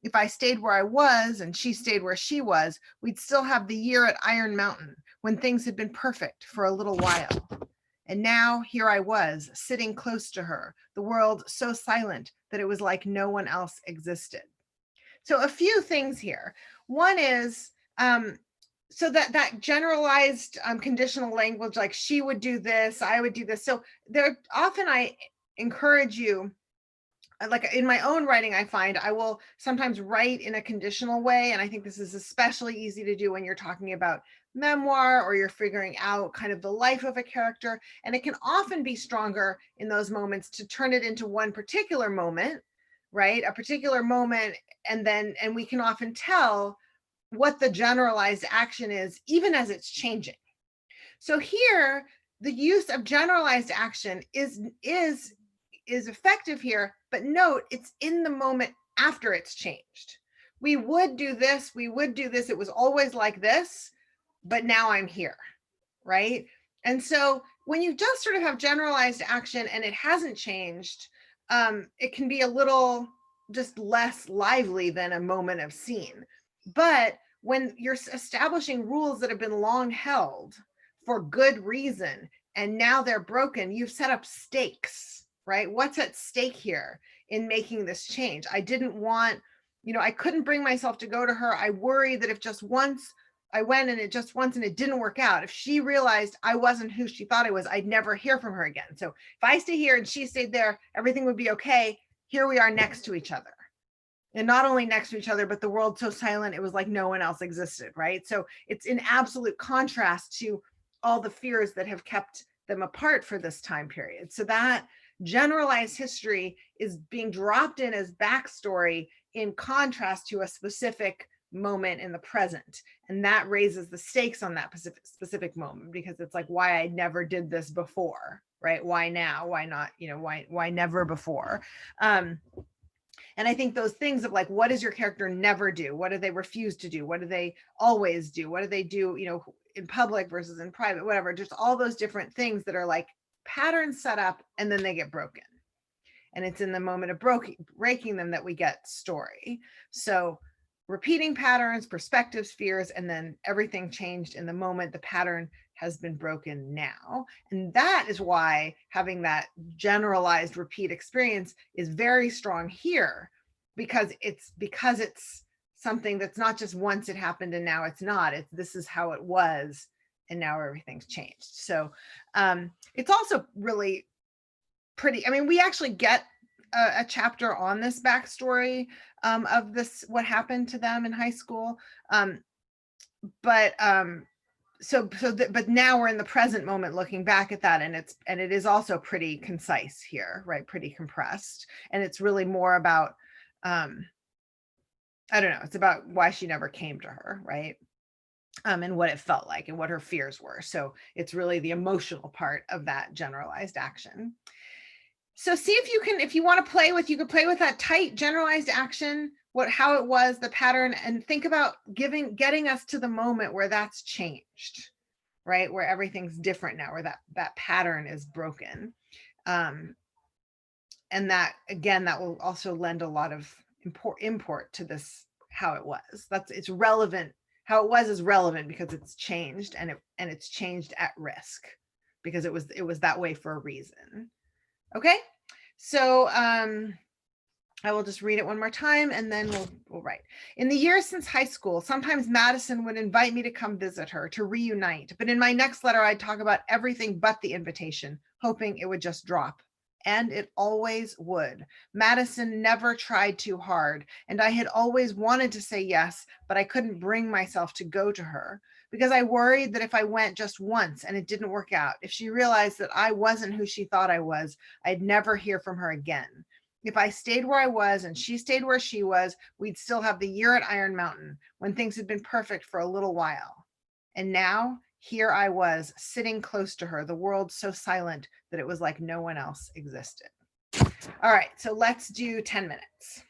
If I stayed where I was and she stayed where she was, we'd still have the year at Iron Mountain when things had been perfect for a little while. And now here I was, sitting close to her, the world so silent that it was like no one else existed. So a few things here. One is, so that generalized conditional language, like she would do this, I would do this. So there often I encourage you, like in my own writing, I find I will sometimes write in a conditional way. And I think this is especially easy to do when you're talking about memoir or you're figuring out kind of the life of a character. And it can often be stronger in those moments to turn it into one particular moment, right? A particular moment. And we can often tell what the generalized action is, even as it's changing. So here, the use of generalized action is effective here, but note it's in the moment after it's changed. We would do this, it was always like this, but now I'm here, right? And so when you just sort of have generalized action and it hasn't changed, it can be a little just less lively than a moment of scene. But when you're establishing rules that have been long held for good reason, and now they're broken, you've set up stakes, right? What's at stake here in making this change? I didn't want, I couldn't bring myself to go to her. I worry that if just once I went and it didn't work out, if she realized I wasn't who she thought I was, I'd never hear from her again. So if I stay here and she stayed there, everything would be okay. Here we are next to each other. And not only next to each other, but the world so silent, it was like no one else existed, right? So it's in absolute contrast to all the fears that have kept them apart for this time period. So that generalized history is being dropped in as backstory in contrast to a specific moment in the present. And that raises the stakes on that specific moment, because it's like, why I never did this before, right? Why now? Why not? Why never before? And I think those things of like, what does your character never do? What do they refuse to do? What do they always do? What do they do, you know, in public versus in private, whatever, just all those different things that are like patterns set up and then they get broken. And it's in the moment of breaking them that we get story. So repeating patterns, perspectives, fears, and then everything changed in the moment the pattern has been broken now. And that is why having that generalized repeat experience is very strong here, because it's something that's not just once it happened and now it's not. It's this is how it was and now everything's changed. So it's also really pretty. I mean, we actually get a chapter on this backstory of this, what happened to them in high school. But now we're in the present moment looking back at that, and it is also pretty concise here, right? Pretty compressed. And it's really more about, I don't know, it's about why she never came to her, right? And what it felt like and what her fears were. So it's really the emotional part of that generalized action. So see if you want to play with, you could play with that tight generalized action, how it was, the pattern, and think about getting us to the moment where that's changed, right? Where everything's different now, where that pattern is broken. And that, again, that will also lend a lot of import to this, how it was. It's relevant. How it was is relevant because it's changed, and it's changed at risk because it was that way for a reason. Okay, so I will just read it one more time and then we'll write. In the years since high school, sometimes Madison would invite me to come visit her, to reunite. But in my next letter, I'd talk about everything but the invitation, hoping it would just drop. And it always would. Madison never tried too hard, and I had always wanted to say yes, but I couldn't bring myself to go to her because I worried that if I went just once and it didn't work out, if she realized that I wasn't who she thought I was, I'd never hear from her again. If I stayed where I was and she stayed where she was, we'd still have the year at Iron Mountain when things had been perfect for a little while. And now here I was sitting close to her, the world so silent that it was like no one else existed. All right, so let's do 10 minutes.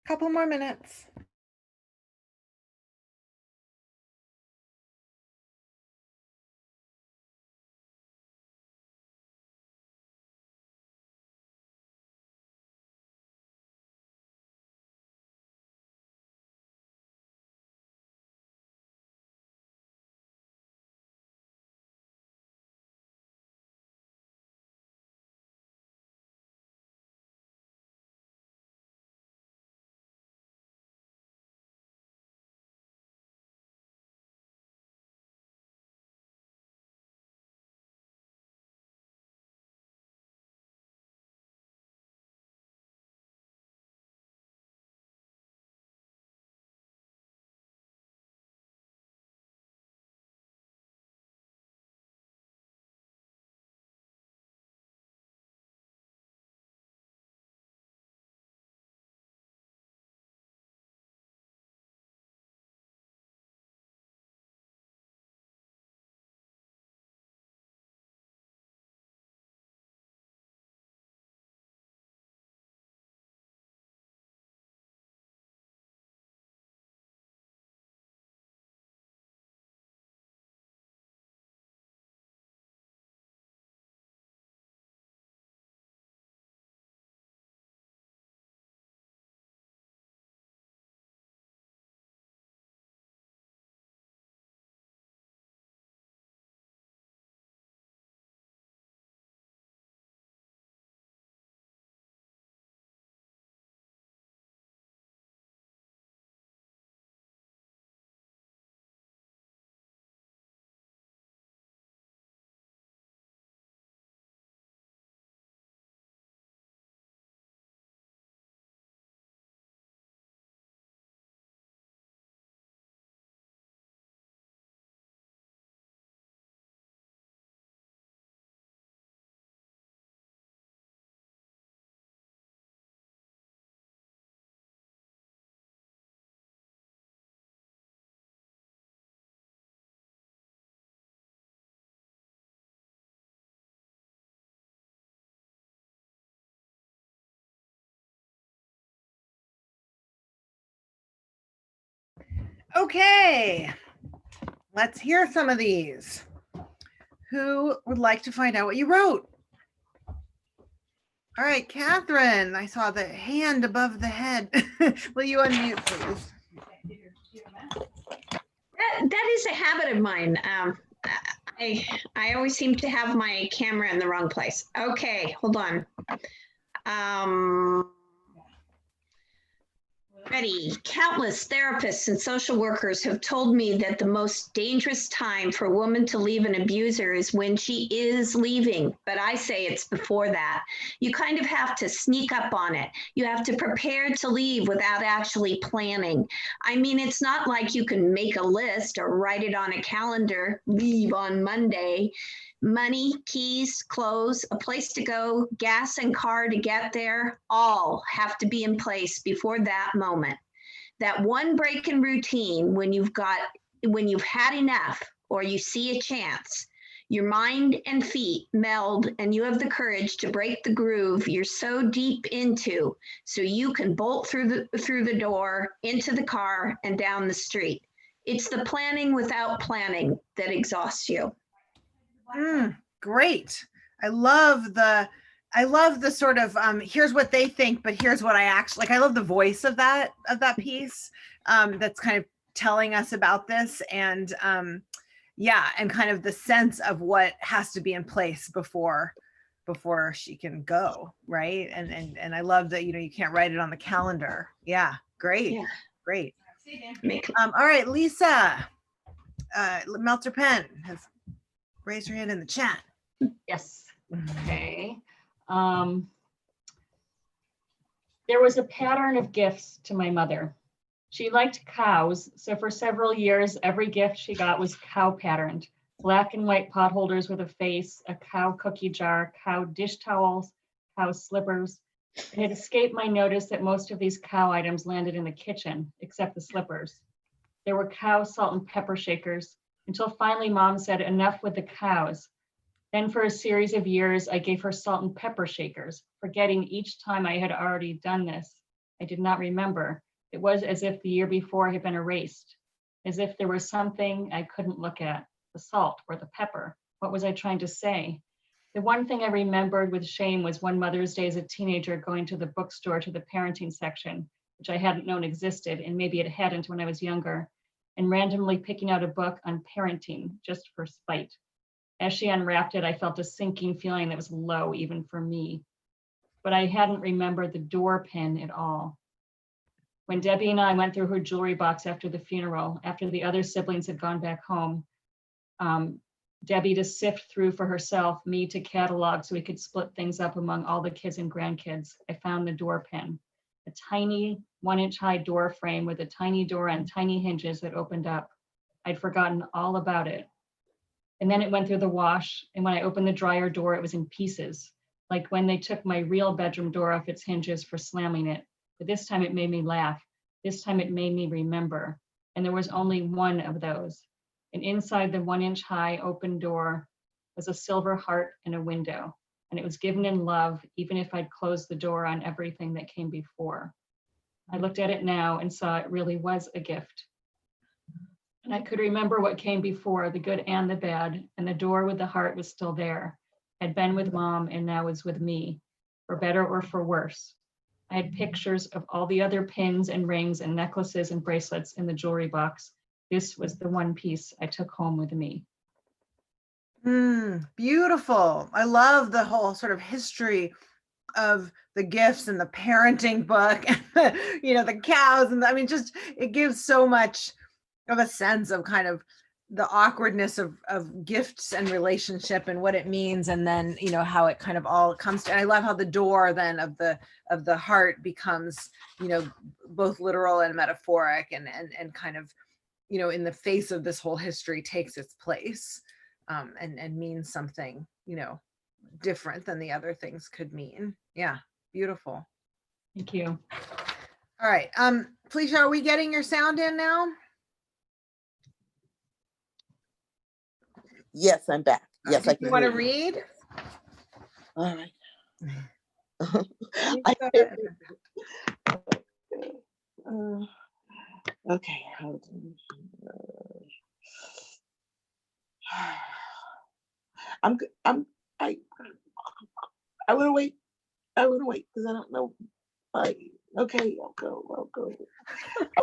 Couple more minutes. Okay, let's hear some of these. Who would like to find out what you wrote? All right, Catherine, I saw the hand above the head. Will you unmute, please? That is a habit of mine. I always seem to have my camera in the wrong place. Okay, hold on. Ready. Countless therapists and social workers have told me that the most dangerous time for a woman to leave an abuser is when she is leaving. But I say it's before that. You kind of have to sneak up on it. You have to prepare to leave without actually planning. I mean, it's not like you can make a list or write it on a calendar, leave on Monday. Money, keys, clothes, a place to go, gas and car to get there, all have to be in place before that moment. That one break in routine when you've had enough or you see a chance, your mind and feet meld and you have the courage to break the groove you're so deep into so you can bolt through the door, into the car and down the street. It's the planning without planning that exhausts you. Great. I love the sort of here's what they think, but here's what I actually like. I love the voice of that piece that's kind of telling us about this, and yeah, and kind of the sense of what has to be in place before she can go, right? And I love that you can't write it on the calendar. Yeah, great. Yeah. Great. All right, Lisa Meltzer Penn has raised her hand in the chat. Yes. Okay. There was a pattern of gifts to my mother. She liked cows, so for several years, every gift she got was cow patterned. Black and white pot holders with a face, a cow cookie jar, cow dish towels, cow slippers. It had escaped my notice that most of these cow items landed in the kitchen, except the slippers. There were cow salt and pepper shakers, until finally Mom said enough with the cows. Then for a series of years, I gave her salt and pepper shakers, forgetting each time I had already done this. I did not remember. It was as if the year before had been erased, as if there was something I couldn't look at, the salt or the pepper. What was I trying to say? The one thing I remembered with shame was one Mother's Day as a teenager going to the bookstore to the parenting section, which I hadn't known existed, and maybe it hadn't when I was younger, and randomly picking out a book on parenting just for spite. As she unwrapped it, I felt a sinking feeling that was low even for me. But I hadn't remembered the door pin at all. When Debbie and I went through her jewelry box after the funeral, after the other siblings had gone back home, Debbie to sift through for herself, me to catalog so we could split things up among all the kids and grandkids, I found the door pin, a tiny 1-inch high door frame with a tiny door and tiny hinges that opened up. I'd forgotten all about it. And then it went through the wash, and when I opened the dryer door, it was in pieces, like when they took my real bedroom door off its hinges for slamming it. But this time it made me laugh. This time it made me remember. And there was only one of those. And inside the 1-inch high open door was a silver heart and a window. And it was given in love, even if I'd closed the door on everything that came before. I looked at it now and saw it really was a gift. And I could remember what came before, the good and the bad, and the door with the heart was still there. I'd been with Mom and now was with me, for better or for worse. I had pictures of all the other pins and rings and necklaces and bracelets in the jewelry box. This was the one piece I took home with me. Beautiful. I love the whole sort of history of the gifts and the parenting book and the cows. And I mean, just, it gives so much of a sense of kind of the awkwardness of gifts and relationship and what it means. And then, how it kind of all comes to, and I love how the door then of the heart becomes, both literal and metaphoric and kind of, in the face of this whole history takes its place, and means something, different than the other things could mean. Yeah. Beautiful. Thank you. All right. Felicia, are we getting your sound in now? Yes, I'm back. Yes, I can. You want to read? All right. Okay. I want to wait. Because I don't know. Okay, I'll go.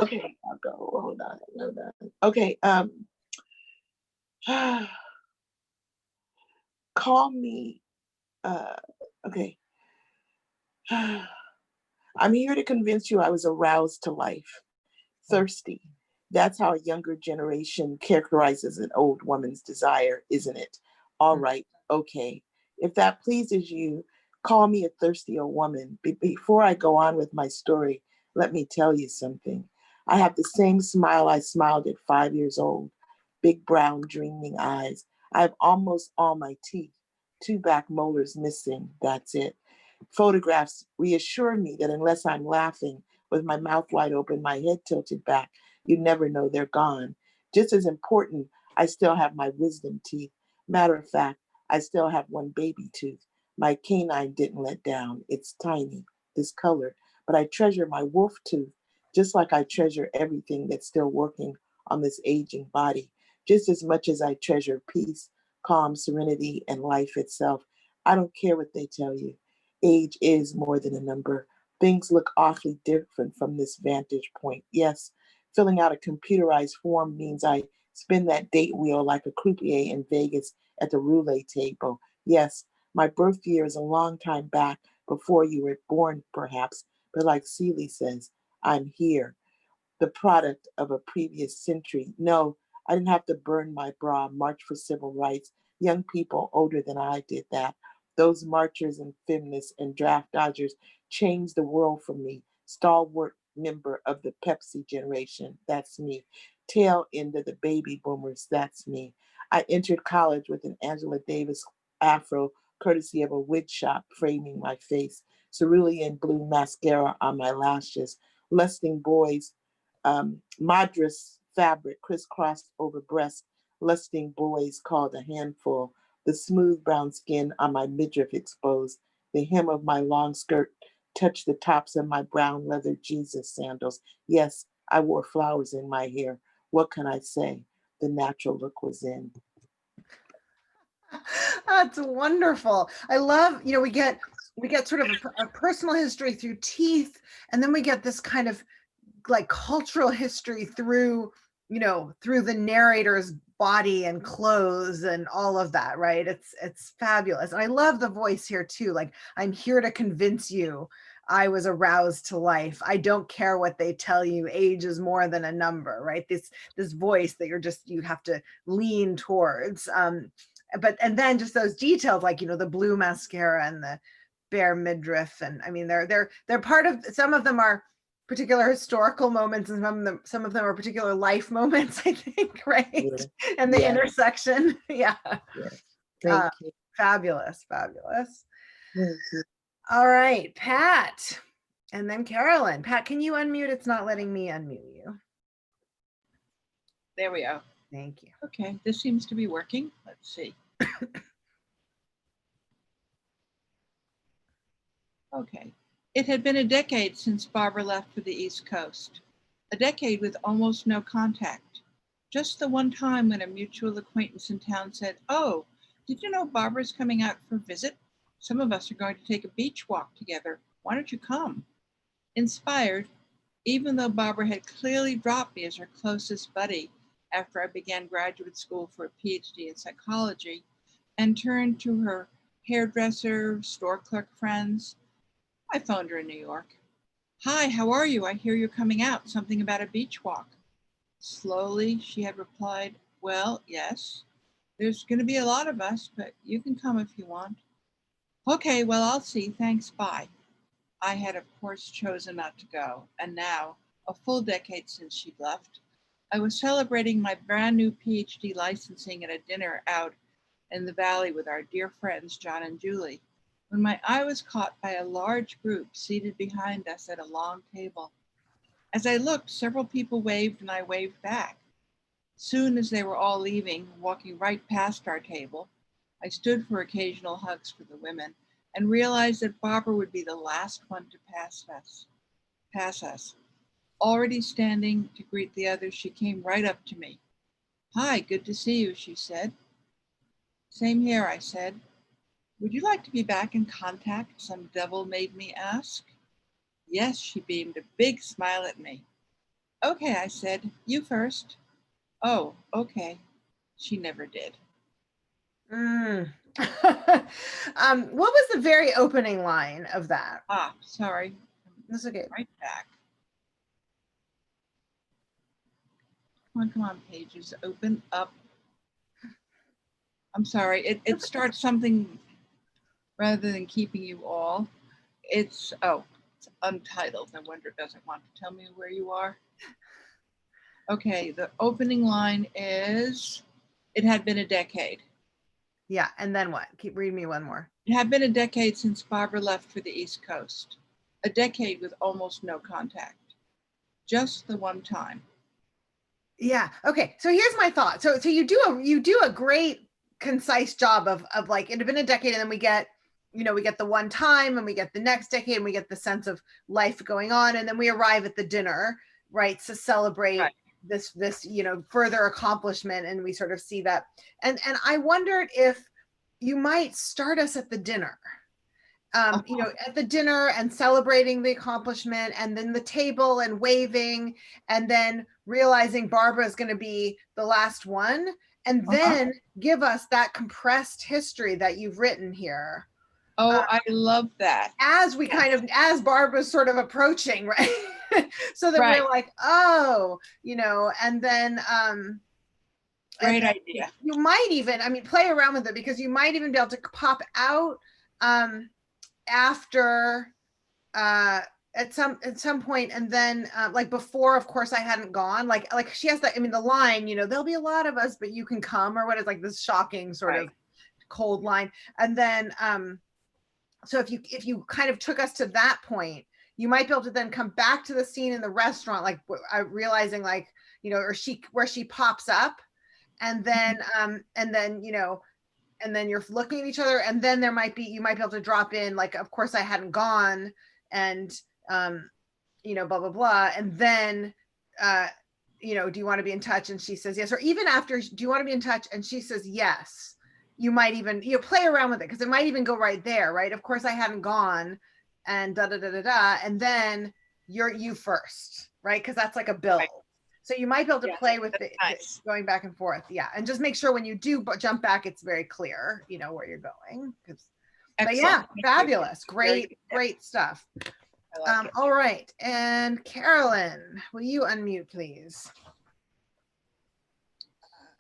Okay, I'll go. Hold on. Okay. Call me. Okay. I'm here to convince you I was aroused to life. Thirsty. That's how a younger generation characterizes an old woman's desire, isn't it? All right. Okay. If that pleases you, call me a thirsty old woman. Before I go on with my story, let me tell you something. I have the same smile I smiled at 5 years old. Big brown dreaming eyes. I have almost all my teeth. 2 back molars missing. That's it. Photographs reassure me that unless I'm laughing with my mouth wide open, my head tilted back, you never know they're gone. Just as important, I still have my wisdom teeth. Matter of fact, I still have one baby tooth. My canine didn't let down. It's tiny, discolored, but I treasure my wolf tooth, just like I treasure everything that's still working on this aging body, just as much as I treasure peace, calm, serenity, and life itself. I don't care what they tell you. Age is more than a number. Things look awfully different from this vantage point. Yes, filling out a computerized form means I spin that date wheel like a croupier in Vegas at the roulette table. Yes, my birth year is a long time back before you were born, perhaps, but like Seeley says, I'm here, the product of a previous century. No, I didn't have to burn my bra, march for civil rights. Young people older than I did that. Those marchers and feminists and draft dodgers changed the world for me. Stalwart member of the Pepsi generation, that's me. Tail end of the baby boomers, that's me. I entered college with an Angela Davis afro, courtesy of a wig shop framing my face. Cerulean blue mascara on my lashes. Lusting boys, madras fabric crisscrossed over breast. Lusting boys called a handful. The smooth brown skin on my midriff exposed, the hem of my long skirt touch the tops of my brown leather Jesus sandals. Yes, I wore flowers in my hair. What can I say? The natural look was in. That's wonderful. I love, we get sort of a personal history through teeth, and then we get this kind of like cultural history through, through the narrator's body and clothes and all of that, right? It's fabulous. And I love the voice here too. Like, I'm here to convince you I was aroused to life. I don't care what they tell you. Age is more than a number, right? This voice that you have to lean towards. And then just those details, like, the blue mascara and the bare midriff. And I mean, they're part of, some of them are particular historical moments, and some of them are particular life moments, I think, right? Yeah. And the intersection. Yeah. Thank you. Fabulous. All right, Pat. And then Carolyn. Pat, can you unmute? It's not letting me unmute you. There we go. Thank you. Okay, this seems to be working. Let's see. Okay. It had been a decade since Barbara left for the East Coast. A decade with almost no contact. Just the one time when a mutual acquaintance in town said, "Oh, did you know Barbara's coming out for a visit? Some of us are going to take a beach walk together. Why don't you come?" Inspired, even though Barbara had clearly dropped me as her closest buddy after I began graduate school for a PhD in psychology and turned to her hairdresser, store clerk friends, I phoned her in New York. "Hi, how are you? I hear you're coming out. Something about a beach walk." Slowly, she had replied, "Well, yes. There's going to be a lot of us, but you can come if you want." "Okay, well, I'll see. Thanks, bye." I had, of course, chosen not to go, and now, a full decade since she'd left, I was celebrating my brand new PhD licensing at a dinner out in the valley with our dear friends, John and Julie, when my eye was caught by a large group seated behind us at a long table. As I looked, several people waved and I waved back. Soon as they were all leaving, walking right past our table, I stood for occasional hugs for the women and realized that Barbara would be the last one to pass us. Already standing to greet the others, she came right up to me. "Hi, good to see you," she said. "Same here," I said. "Would you like to be back in contact?" some devil made me ask. "Yes," she beamed a big smile at me. "Okay," I said, "you first." "Oh, okay." She never did. What was the very opening line of that? Sorry. That's okay. Right back. Come on, pages, open up. I'm sorry, it starts something rather than keeping you all. It's untitled. No wonder it doesn't want to tell me where you are. Okay, the opening line is, "It had been a decade." Yeah, and then what? Keep reading me one more. "It had been a decade since Barbara left for the East Coast. A decade with almost no contact. Just the one time." Yeah. Okay. So here's my thought. So you do a great concise job of like, it had been a decade, and then we get the one time, and we get the next decade, and we get the sense of life going on, and then we arrive at the dinner, right, to celebrate this further accomplishment, and we sort of see that. And I wondered if you might start us at the dinner. At the dinner and celebrating the accomplishment, and then the table and waving, and then realizing Barbara is going to be the last one, and then give us that compressed history that you've written here. Oh, I love that. As we as Barbara's sort of approaching, right? So that we're like, oh, and then great idea. You might even, play around with it, because you might even be able to pop out after at some point, and then like before, of course, I hadn't gone, like she has that, the line, "There'll be a lot of us, but you can come," or what is like this shocking sort of cold line. And then so if you kind of took us to that point, you might be able to then come back to the scene in the restaurant, like realizing, like, or where she pops up, and then and then you're looking at each other, and then you might be able to drop in, like, "Of course I hadn't gone," and you know, blah blah blah, and then you know, do you want to be in touch? And she says yes. Or even after, do you want to be in touch? And she says yes. You might even, you know, play around with it, because it might even go right there, right? Of course I haven't gone, and da da da da da, and then you first, right? Because that's like a build. Right. So you might be able to play with it, nice. Going back and forth. Yeah. And just make sure when you do jump back, it's very clear, you know, where you're going. But yeah, fabulous. Great stuff. All right. And Carolyn, will you unmute, please?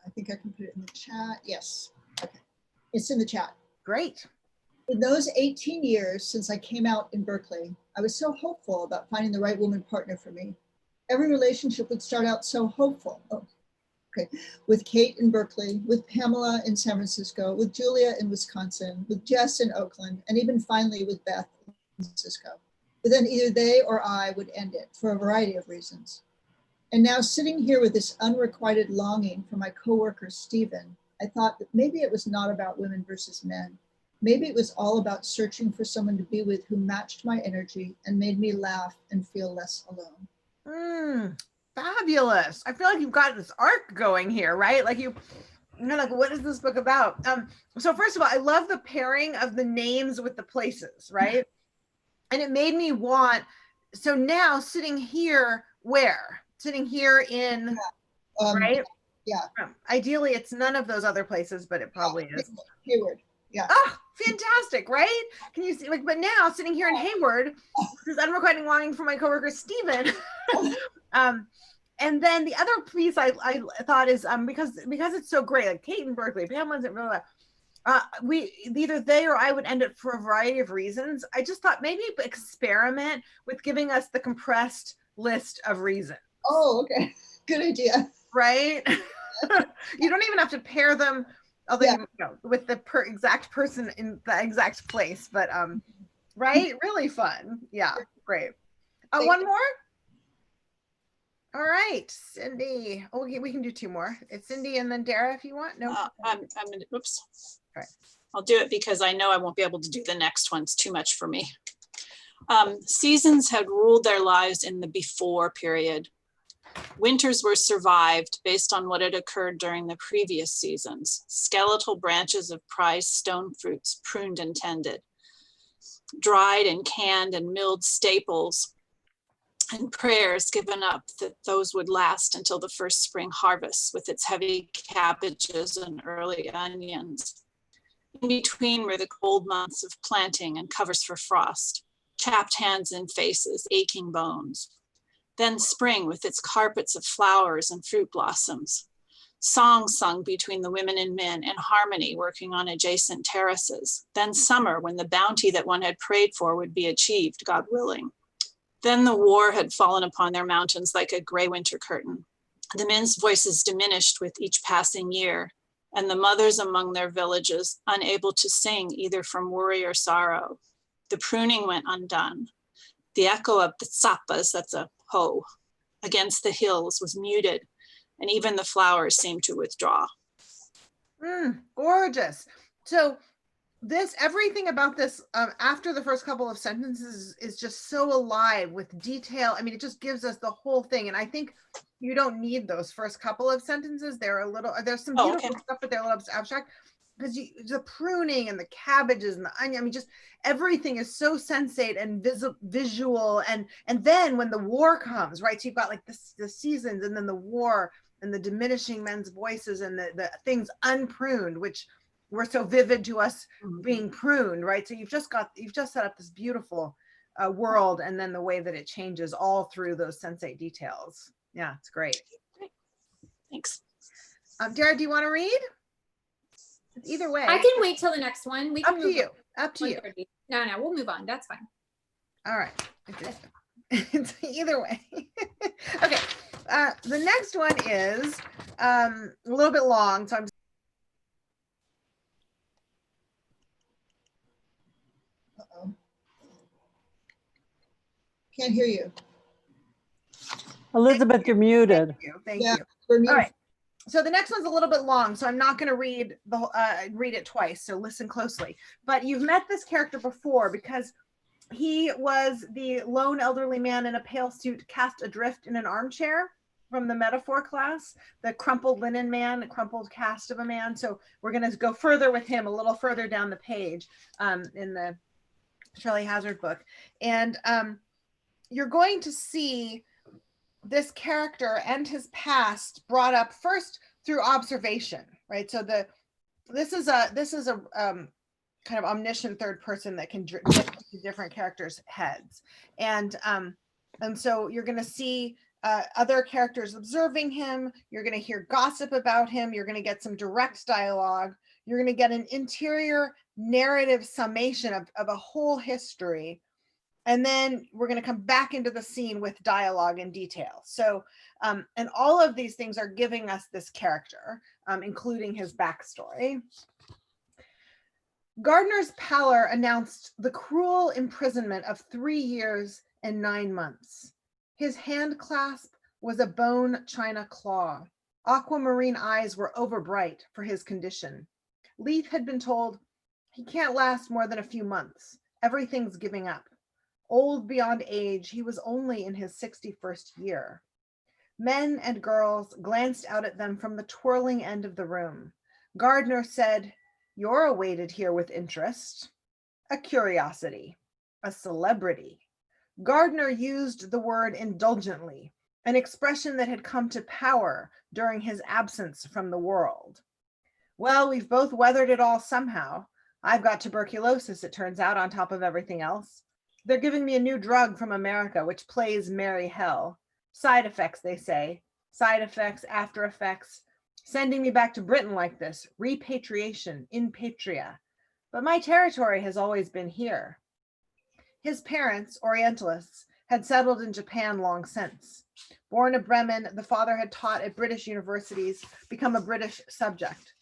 I think I can put it in the chat. Yes. Okay. It's in the chat. Great. In those 18 years since I came out in Berkeley, I was so hopeful about finding the right woman partner for me. Every relationship would start out so hopeful. Oh, okay. With Kate in Berkeley, with Pamela in San Francisco, with Julia in Wisconsin, with Jess in Oakland, and even finally with Beth in San Francisco. But then either they or I would end it for a variety of reasons. And now sitting here with this unrequited longing for my coworker, Stephen, I thought that maybe it was not about women versus men. Maybe it was all about searching for someone to be with who matched my energy and made me laugh and feel less alone. Fabulous. I feel like you've got this arc going here, right? Like you're like, what is this book about? So first of all, I love the pairing of the names with the places, right? And it made me want, so now sitting here, where? Sitting here in, right? Yeah. Ideally, it's none of those other places, but it probably is. Hayward. Yeah. Oh, fantastic, right? Can you see, like, but now sitting here in Hayward, this unrequited longing for my coworker, Stephen. And then the other piece I thought is, because it's so great, like Kate in Berkeley, Pam wasn't really we either they or I would end it for a variety of reasons. I just thought maybe experiment with giving us the compressed list of reasons. Oh, okay. Good idea. Right? You don't even have to pair them, although you know, with the exact person in the exact place, but right? Really fun. Yeah, great. One more? All right, Cindy. Oh, we can do two more. It's Cindy and then Dara if you want. No. I'm gonna, oops. All right. I'll do it because I know I won't be able to do the next one. It's too much for me. Seasons had ruled their lives in the before period. Winters were survived based on what had occurred during the previous seasons. Skeletal branches of prized stone fruits pruned and tended. Dried and canned and milled staples and prayers given up that those would last until the first spring harvest with its heavy cabbages and early onions. In between were the cold months of planting and covers for frost, chapped hands and faces, aching bones. Then spring with its carpets of flowers and fruit blossoms. Songs sung between the women and men in harmony working on adjacent terraces. Then summer when the bounty that one had prayed for would be achieved, God willing. Then the war had fallen upon their mountains like a gray winter curtain. The men's voices diminished with each passing year, and the mothers among their villages unable to sing either from worry or sorrow. The pruning went undone. The echo of the tsapas, that's a hoe, against the hills was muted, and even the flowers seemed to withdraw. Gorgeous. So everything about this after the first couple of sentences is just so alive with detail. I mean, it just gives us the whole thing. And I think you don't need those first couple of sentences. There's some beautiful stuff, but they're a little abstract because the pruning and the cabbages and the onion, I mean, just everything is so sensate and visual. And then when the war comes, right? So you've got like the seasons and then the war and the diminishing men's voices and the things unpruned, which were so vivid to us being pruned, right? So you've just set up this beautiful world, and then the way that it changes all through those sensate details. Yeah, it's great. Thanks. Dara, do you want to read? Either way. I can wait till the next one. We can up to you. Up to you. No, we'll move on. That's fine. All right. It's either way. Okay. The next one is a little bit long, so I'm Can't hear you. Elizabeth, you're muted. Thank you. All right. So the next one's a little bit long, so I'm not going to read it twice. So listen closely. But you've met this character before because He was the lone elderly man in a pale suit cast adrift in an armchair from the metaphor class, the crumpled linen man, the crumpled cast of a man. So we're going to go further with him a little further down the page in the Shelley Hazard book. And you're going to see this character and his past brought up first through observation, right? So this is a kind of omniscient third person that can get into different characters' heads. And so you're going to see other characters observing him. You're going to hear gossip about him. You're going to get some direct dialogue. You're going to get an interior narrative summation of a whole history. And then we're going to come back into the scene with dialogue and detail. So, and all of these things are giving us this character, including his backstory. Gardner's pallor announced the cruel imprisonment of 3 years and 9 months. His hand clasp was a bone china claw. Aquamarine eyes were overbright for his condition. Leith had been told, he can't last more than a few months. Everything's giving up. Old beyond age, he was only in his 61st year. Men and girls glanced out at them from the twirling end of the room. Gardner said, "You're awaited here with interest." A curiosity, a celebrity. Gardner used the word indulgently, an expression that had come to power during his absence from the world. Well, we've both weathered it all somehow. I've got tuberculosis, it turns out, on top of everything else. They're giving me a new drug from America, which plays merry hell. Side effects, they say. Side effects, after effects. Sending me back to Britain like this. Repatriation, in patria. But my territory has always been here. His parents, Orientalists, had settled in Japan long since. Born at Bremen, the father had taught at British universities, become a British subject.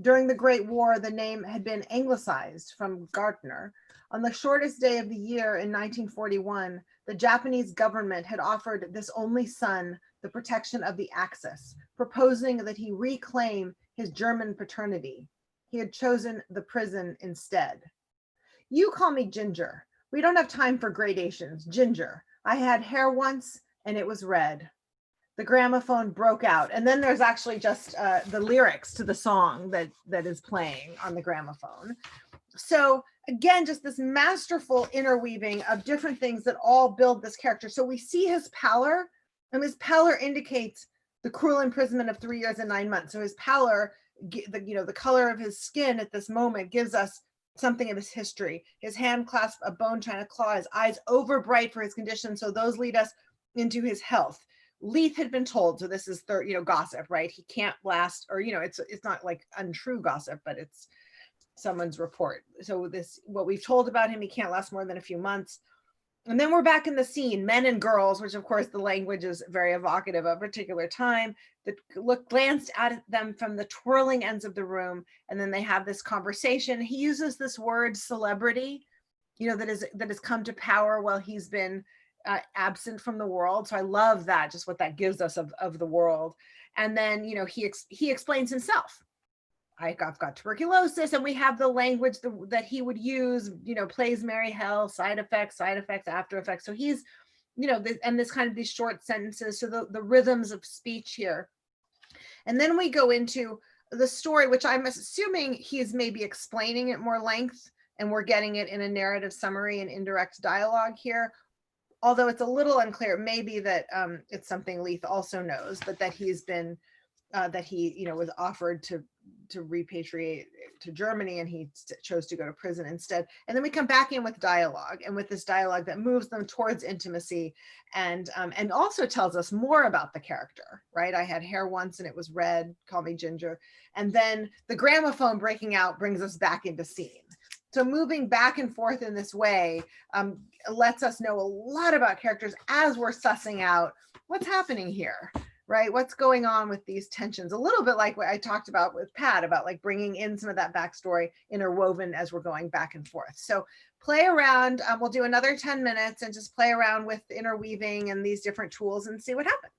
During the Great War, the name had been anglicized from Gardner. On the shortest day of the year in 1941, the Japanese government had offered this only son the protection of the Axis, proposing that he reclaim his German paternity. He had chosen the prison instead. You call me Ginger. We don't have time for gradations. Ginger. I had hair once and it was red. The gramophone broke out. And then there's actually just the lyrics to the song that is playing on the gramophone. So again, just this masterful interweaving of different things that all build this character. So we see his pallor, and his pallor indicates the cruel imprisonment of 3 years and 9 months. So his pallor, the color of his skin at this moment gives us something of his history. His hand clasp a bone china claw, his eyes overbright for his condition. So those lead us into his health. Leith had been told, so this is gossip, right? He can't last, or it's not like untrue gossip, but it's someone's report. So what we've told about him, he can't last more than a few months. And then we're back in the scene, men and girls, which of course the language is very evocative of a particular time, that glanced at them from the twirling ends of the room. And then they have this conversation. He uses this word celebrity, that has come to power while he's been absent from the world. So I love that, just what that gives us of the world. And then, he explains himself. I've got tuberculosis, and we have the language that he would use, plays merry hell, side effects, after effects. So he's, and this kind of these short sentences. So the rhythms of speech here. And then we go into the story, which I'm assuming he's maybe explaining at more length, and we're getting it in a narrative summary and indirect dialogue here. Although it's a little unclear, maybe that it's something Leith also knows, but that he's been, that he, was offered to repatriate to Germany, and he chose to go to prison instead. And then we come back in with dialogue, and with this dialogue that moves them towards intimacy, and also tells us more about the character, right? I had hair once and it was red, call me Ginger. And then the gramophone breaking out brings us back into scene. So moving back and forth in this way lets us know a lot about characters as we're sussing out what's happening here, right? What's going on with these tensions? A little bit like what I talked about with Pat, about like bringing in some of that backstory interwoven as we're going back and forth. So play around. We'll do another 10 minutes and just play around with interweaving and these different tools and see what happens.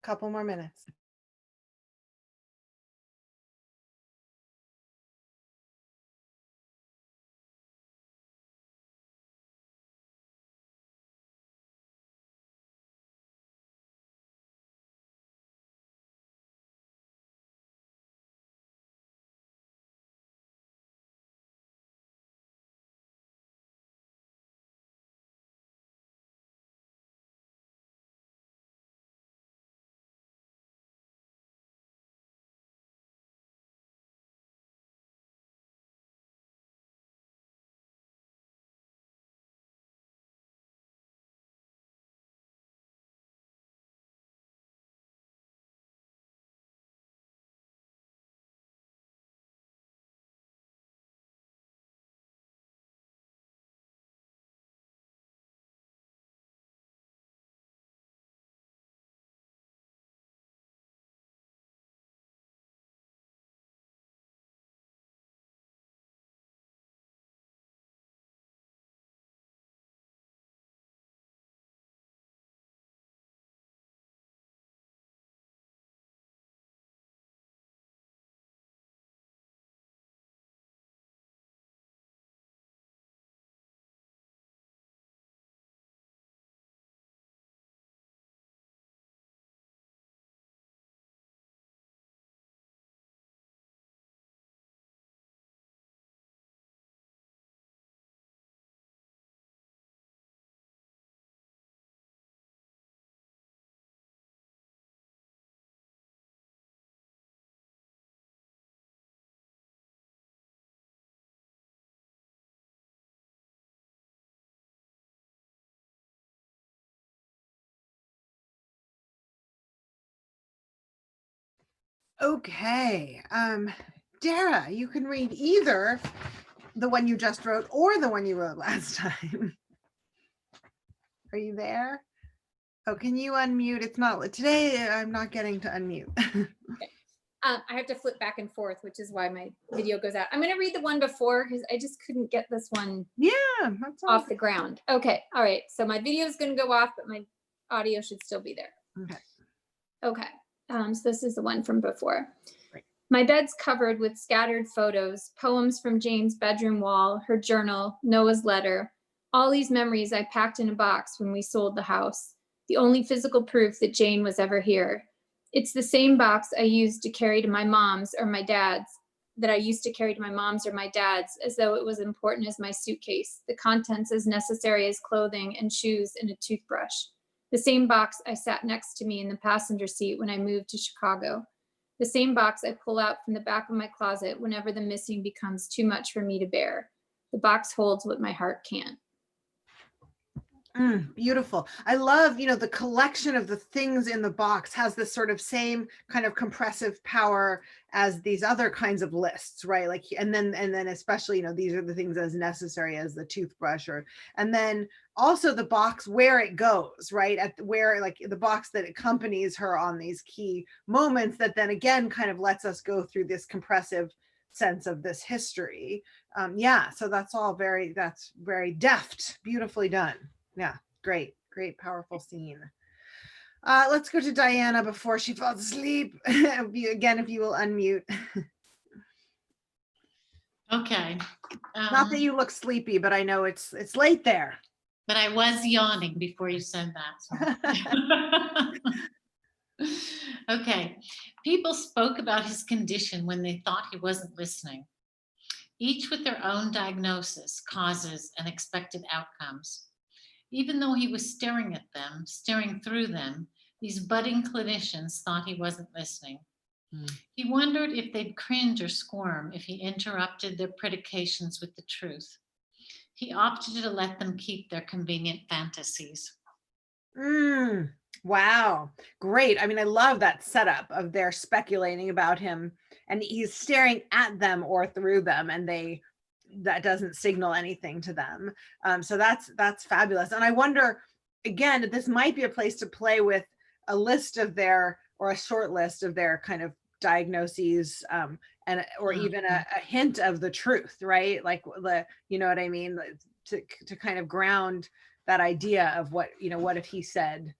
Couple more minutes. Okay, Dara, you can read either the one you just wrote or the one you wrote last time. Are you there? Oh, can you unmute? It's not today. I'm not getting to unmute. Okay. I have to flip back and forth, which is why my video goes out. I'm going to read the one before because I just couldn't get this one that's off the ground. Okay. All right. So my video is going to go off, but my audio should still be there. Okay. Okay. So this is the one from before. Great. My bed's covered with scattered photos, poems from Jane's bedroom wall, her journal, Noah's letter. All these memories I packed in a box when we sold the house. The only physical proof that Jane was ever here. It's the same box I used to carry to my mom's or my dad's, as though it was important as my suitcase, the contents as necessary as clothing and shoes and a toothbrush. The same box I sat next to me in the passenger seat when I moved to Chicago. The same box I pull out from the back of my closet whenever the missing becomes too much for me to bear. The box holds what my heart can't. Beautiful. I love, the collection of the things in the box has this sort of same kind of compressive power as these other kinds of lists, right? Like, and then especially, these are the things as necessary as the toothbrush, and then also the box where it goes, right? Where like the box that accompanies her on these key moments that then again kind of lets us go through this compressive sense of this history. So that's very deft, beautifully done. Yeah, great, powerful scene. Let's go to Diana before she falls asleep. If you will unmute. Okay. Not that you look sleepy, but I know it's late there. But I was yawning before you said that. So. Okay. People spoke about his condition when they thought he wasn't listening, each with their own diagnosis, causes, and expected outcomes. Even though he was staring at them, staring through them, these budding clinicians thought he wasn't listening. He wondered if they'd cringe or squirm if he interrupted their predications with the truth. He opted to let them keep their convenient fantasies. Wow, great. I mean, I love that setup of their speculating about him and he's staring at them or through them and that doesn't signal anything to them. So that's fabulous. And I wonder, again, this might be a place to play with a list of or a short list of their kind of diagnoses, or even a hint of the truth, right? Like you know what I mean? To kind of ground that idea of what if he said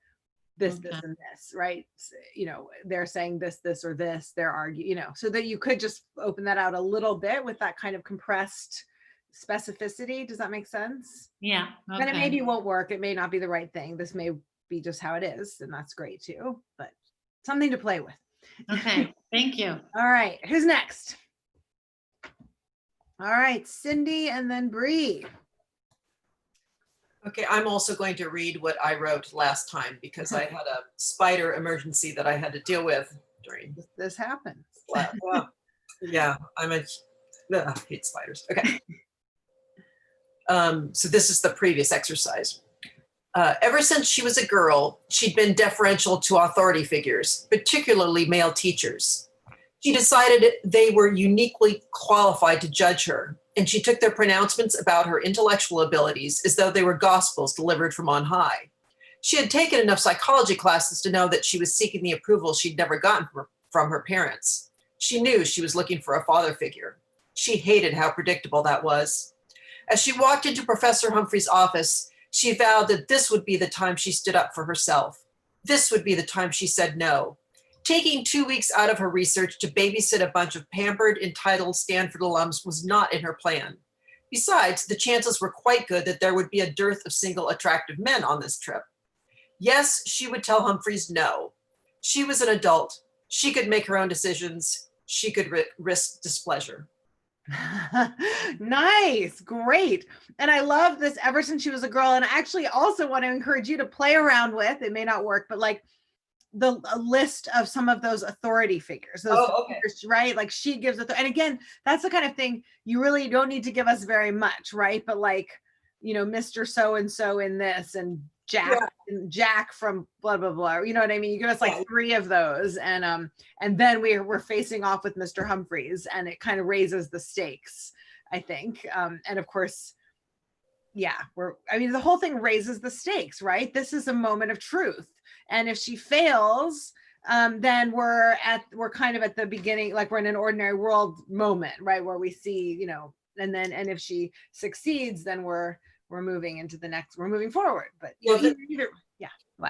this, this, and this, right? You know, they're saying this, this, or this, they're arguing, you know, so that you could just open that out a little bit with that kind of compressed specificity. Does that make sense? Yeah. And it maybe won't work. It may not be the right thing. This may be just how it is, and that's great too, but something to play with. Okay, thank you. All right, who's next? All right, Cindy and then Bree. Okay, I'm also going to read what I wrote last time because I had a spider emergency that I had to deal with during this happens. Yeah, I hate spiders. Okay. So this is the previous exercise. Ever since she was a girl, she'd been deferential to authority figures, particularly male teachers. She decided they were uniquely qualified to judge her, and she took their pronouncements about her intellectual abilities as though they were gospels delivered from on high. She had taken enough psychology classes to know that she was seeking the approval she'd never gotten from her parents. She knew she was looking for a father figure. She hated how predictable that was. As she walked into Professor Humphrey's office, she vowed that this would be the time she stood up for herself. This would be the time she said no. Taking 2 weeks out of her research to babysit a bunch of pampered, entitled Stanford alums was not in her plan. Besides, the chances were quite good that there would be a dearth of single attractive men on this trip. Yes, she would tell Humphreys no. She was an adult. She could make her own decisions. She could risk displeasure. Nice, great. And I love this ever since she was a girl. And I actually also want to encourage you to play around with, it may not work, but like a list of some of those authority figures, those figures, right? Like she gives it, and again, that's the kind of thing you really don't need to give us very much, right? But like, you know, Mr. So-and-so in this, and Jack from blah, blah, blah. You know what I mean? You give us like 3 of those, and then we're facing off with Mr. Humphreys, and it kind of raises the stakes, I think. And of course, yeah, the whole thing raises the stakes, right? This is a moment of truth. And if she fails, then we're kind of at the beginning, like we're in an ordinary world moment, right? Where we see, you know, and if she succeeds, then we're moving into the next, we're moving forward. But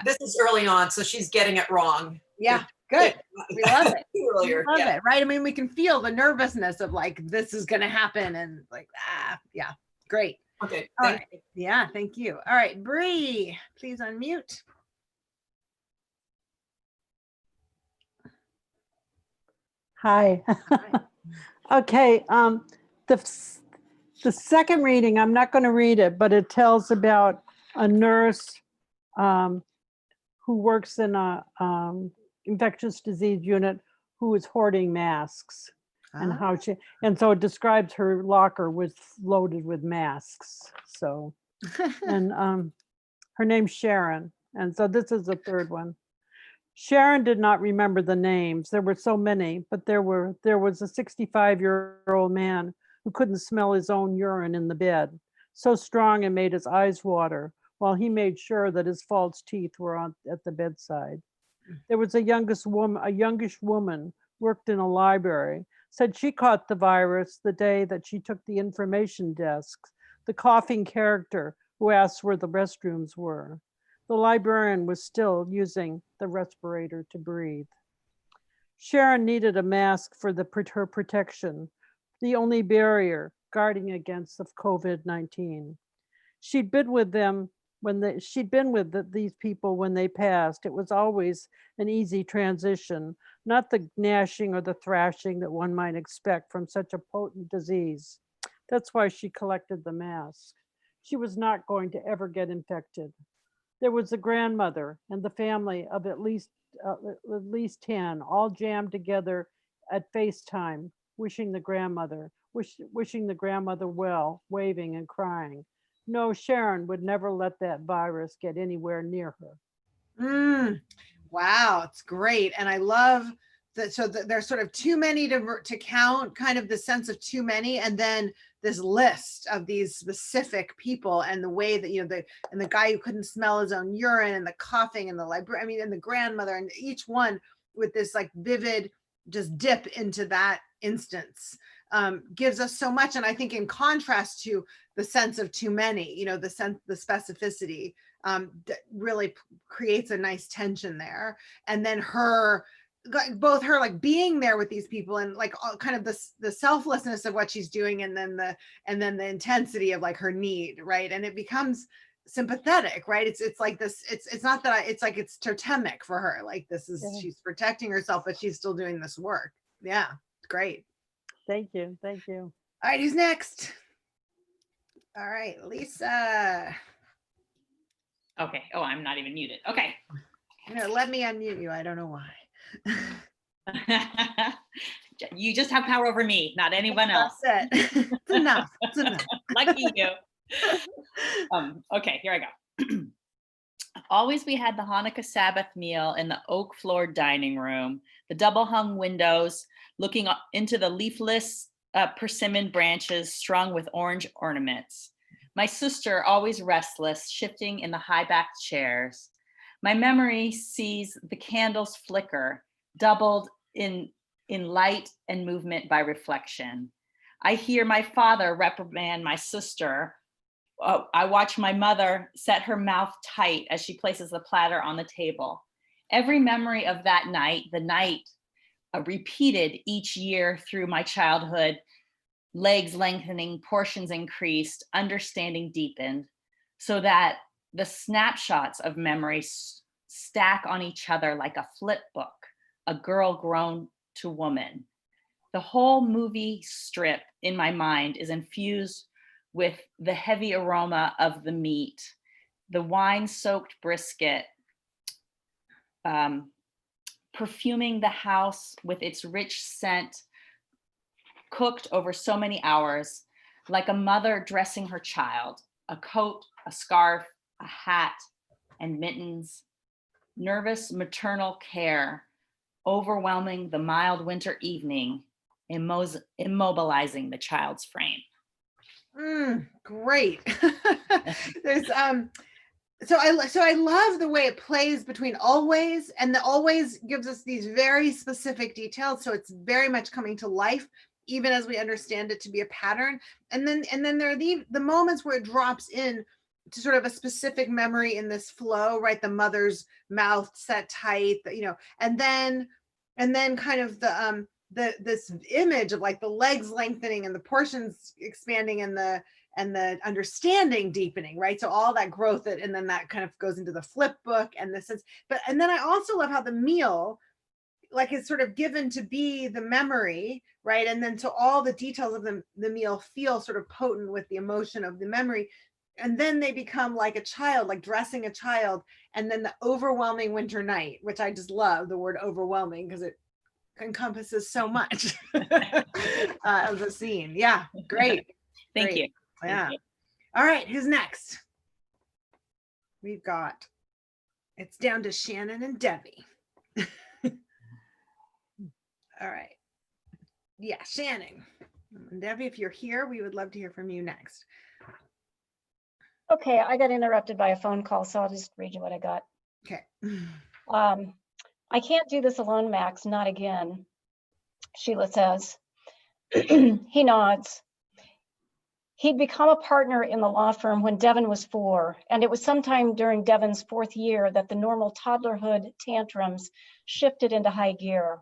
this is early on, so she's getting it wrong. Yeah, good. We love it. We love it, right? I mean, we can feel the nervousness of like, this is going to happen, and like, yeah, great. Okay. All right. Yeah, thank you. All right, Bree, please unmute. Hi. Okay. The second reading, I'm not going to read it, but it tells about a nurse who works in a infectious disease unit who is hoarding masks, and how and so it describes her locker was loaded with masks. So, and her name's Sharon, and so this is the third one. Sharon did not remember the names. There were so many, but there was a 65-year-old man who couldn't smell his own urine in the bed. So strong it made his eyes water, while he made sure that his false teeth were at the bedside. There was a youngish woman worked in a library, said she caught the virus the day that she took the information desks, the coughing character who asked where the restrooms were. The librarian was still using the respirator to breathe. Sharon needed a mask for her protection, the only barrier guarding against the COVID-19. She'd been with them these people when they passed. It was always an easy transition, not the gnashing or the thrashing that one might expect from such a potent disease. That's why she collected the mask. She was not going to ever get infected. There was a grandmother and the family of at least 10, all jammed together at FaceTime, wishing the grandmother well, waving and crying. No, Sharon would never let that virus get anywhere near her. Wow, it's great. And I love that. So there's sort of too many to count, kind of the sense of too many, and then this list of these specific people, and the way that, you know, the guy who couldn't smell his own urine, and the coughing, and the library, I mean, and the grandmother, and each one with this like vivid just dip into that instance gives us so much. And I think in contrast to the sense of too many, you know, the specificity, really creates a nice tension there. And then both her like being there with these people and like all, kind of the selflessness of what she's doing, and then the intensity of like her need, right? And it becomes sympathetic, right? It's like this, it's not that it's like it's totemic for her, like this is she's protecting herself, but she's still doing this work. Yeah, great. Thank you. All right, who's next? All right, Lisa. Okay. Oh, I'm not even muted. Okay. Let me unmute you. I don't know why. You just have power over me, not anyone else. That's it. It's enough. It's enough. Lucky you. Okay, here I go. Always we had the Hanukkah Sabbath meal in the oak floored dining room, the double hung windows looking into the leafless persimmon branches strung with orange ornaments. My sister, always restless, shifting in the high-backed chairs. My memory sees the candles flicker, doubled in light and movement by reflection. I hear my father reprimand my sister. I watch my mother set her mouth tight as she places the platter on the table. Every memory of that night, the night repeated each year through my childhood, legs lengthening, portions increased, understanding deepened, so that the snapshots of memory stack on each other like a flip book, a girl grown to woman. The whole movie strip in my mind is infused with the heavy aroma of the meat, the wine-soaked brisket, perfuming the house with its rich scent, cooked over so many hours, like a mother dressing her child, a coat, a scarf, a hat, and mittens, nervous maternal care, overwhelming the mild winter evening, immobilizing the child's frame. Great. There's so I love the way it plays between always, and the always gives us these very specific details, so it's very much coming to life even as we understand it to be a pattern. And then there are the moments where it drops in to sort of a specific memory in this flow, right? The mother's mouth set tight, and then kind of this image of like the legs lengthening and the portions expanding and the understanding deepening, right? So all that growth, and then that kind of goes into the flip book and this is, and then I also love how the meal like is sort of given to be the memory, right? And then so all the details of the meal feel sort of potent with the emotion of the memory. And then they become like a child, like dressing a child. And then the overwhelming winter night, which I just love the word overwhelming because it encompasses so much of the scene. Yeah, great. Thank you. Yeah. All right, who's next? We've got, it's down to Shannon and Debbie. All right. Yeah, Shannon. And Debbie, if you're here, we would love to hear from you next. Okay, I got interrupted by a phone call, so I'll just read you what I got. Okay. I can't do this alone, Max, not again, Sheila says. He nods. He'd become a partner in the law firm when Devin was 4, and it was sometime during Devin's 4th year that the normal toddlerhood tantrums shifted into high gear.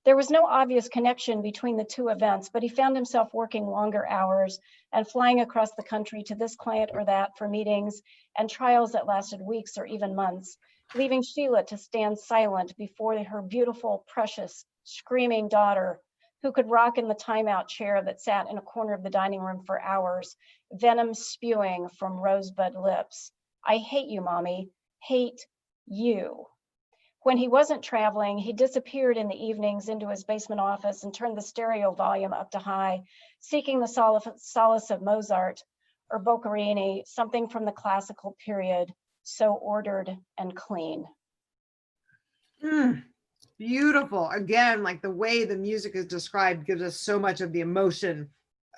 There was no obvious connection between the two events, but he found himself working longer hours and flying across the country to this client or that for meetings and trials that lasted weeks or even months, leaving Sheila to stand silent before her beautiful, precious, screaming daughter, who could rock in the timeout chair that sat in a corner of the dining room for hours, venom spewing from rosebud lips. I hate you, Mommy. Hate you. When he wasn't traveling, he disappeared in the evenings into his basement office and turned the stereo volume up to high, seeking the solace of Mozart or Boccherini, something from the classical period, so ordered and clean. Beautiful. Again, like the way the music is described gives us so much of the emotion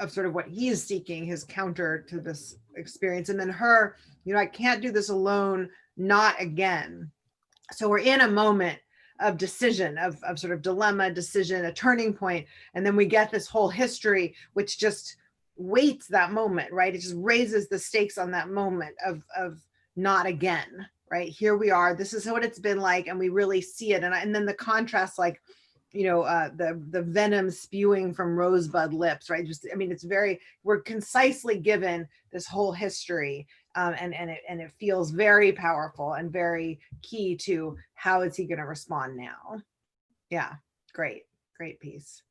of sort of what he is seeking, his counter to this experience. And then her, I can't do this alone, not again. So we're in a moment of decision, of sort of dilemma, decision, a turning point. And then we get this whole history, which just weights that moment, right? It just raises the stakes on that moment of not again, right? Here we are, this is what it's been like, and we really see it. And then the contrast, like, the venom spewing from rosebud lips, right? Just, I mean, it's we're concisely given this whole history, and it feels very powerful and very key to how is he going to respond now. Yeah, great piece.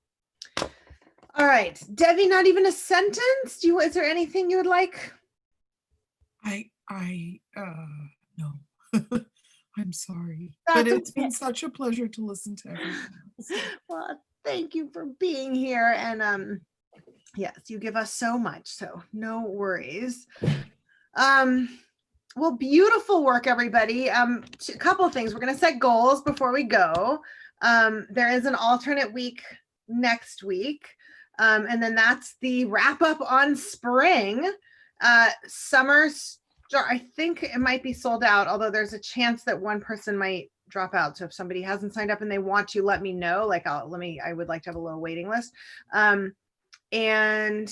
All right, Debbie, not even a sentence. Is there anything you would like? No. I'm sorry, but it's been such a pleasure to listen to everyone. Well, thank you for being here, and yes, you give us so much, so no worries. Well, beautiful work, everybody. A couple of things. We're going to set goals before we go. There is an alternate week next week, and then that's the wrap up on spring. Summer, I think it might be sold out, although there's a chance that one person might drop out. So if somebody hasn't signed up and they want to, let me know. Like, I would like to have a little waiting list. And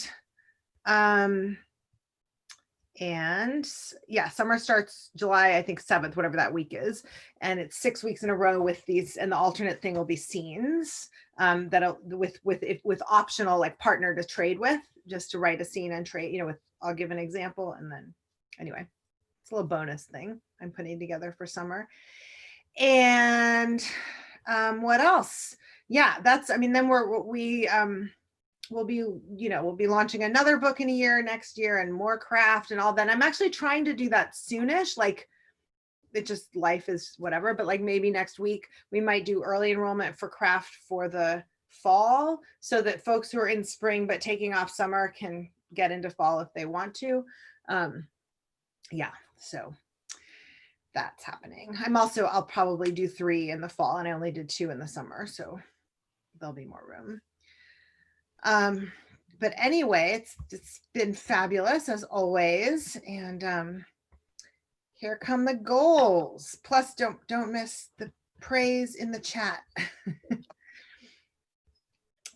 yeah, summer starts July, I think 7th, whatever that week is. And it's 6 weeks in a row with these, and the alternate thing will be scenes that'll with optional like partner to trade with, just to write a scene and trade, I'll give an example. And then anyway, it's a little bonus thing I'm putting together for summer. And what else? Yeah, then we'll be launching another book in a year next year, and more craft and all that. I'm actually trying to do that soonish, like it just, life is whatever, but like maybe next week we might do early enrollment for craft for the fall, so that folks who are in spring but taking off summer can get into fall if they want to. Yeah, so that's happening. I'll probably do 3 in the fall, and I only did 2 in the summer, so there'll be more room. But anyway, it's been fabulous as always. And here come the goals. Plus, don't miss the praise in the chat.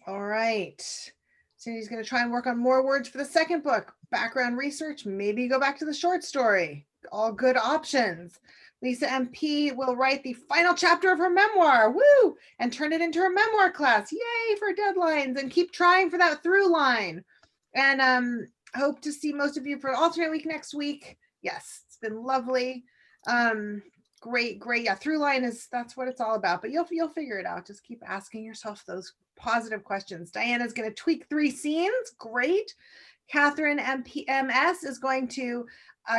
All right. Cindy's going to try and work on more words for the second book. Background research, maybe go back to the short story. All good options. Lisa MP will write the final chapter of her memoir, woo, and turn it into her memoir class. Yay for deadlines, and keep trying for that through line. And hope to see most of you for alternate week next week. Yes, it's been lovely. Great. Yeah, through line that's what it's all about, but you'll figure it out. Just keep asking yourself those positive questions. Diana's going to tweak 3 scenes. Great. Catherine MPMS is going to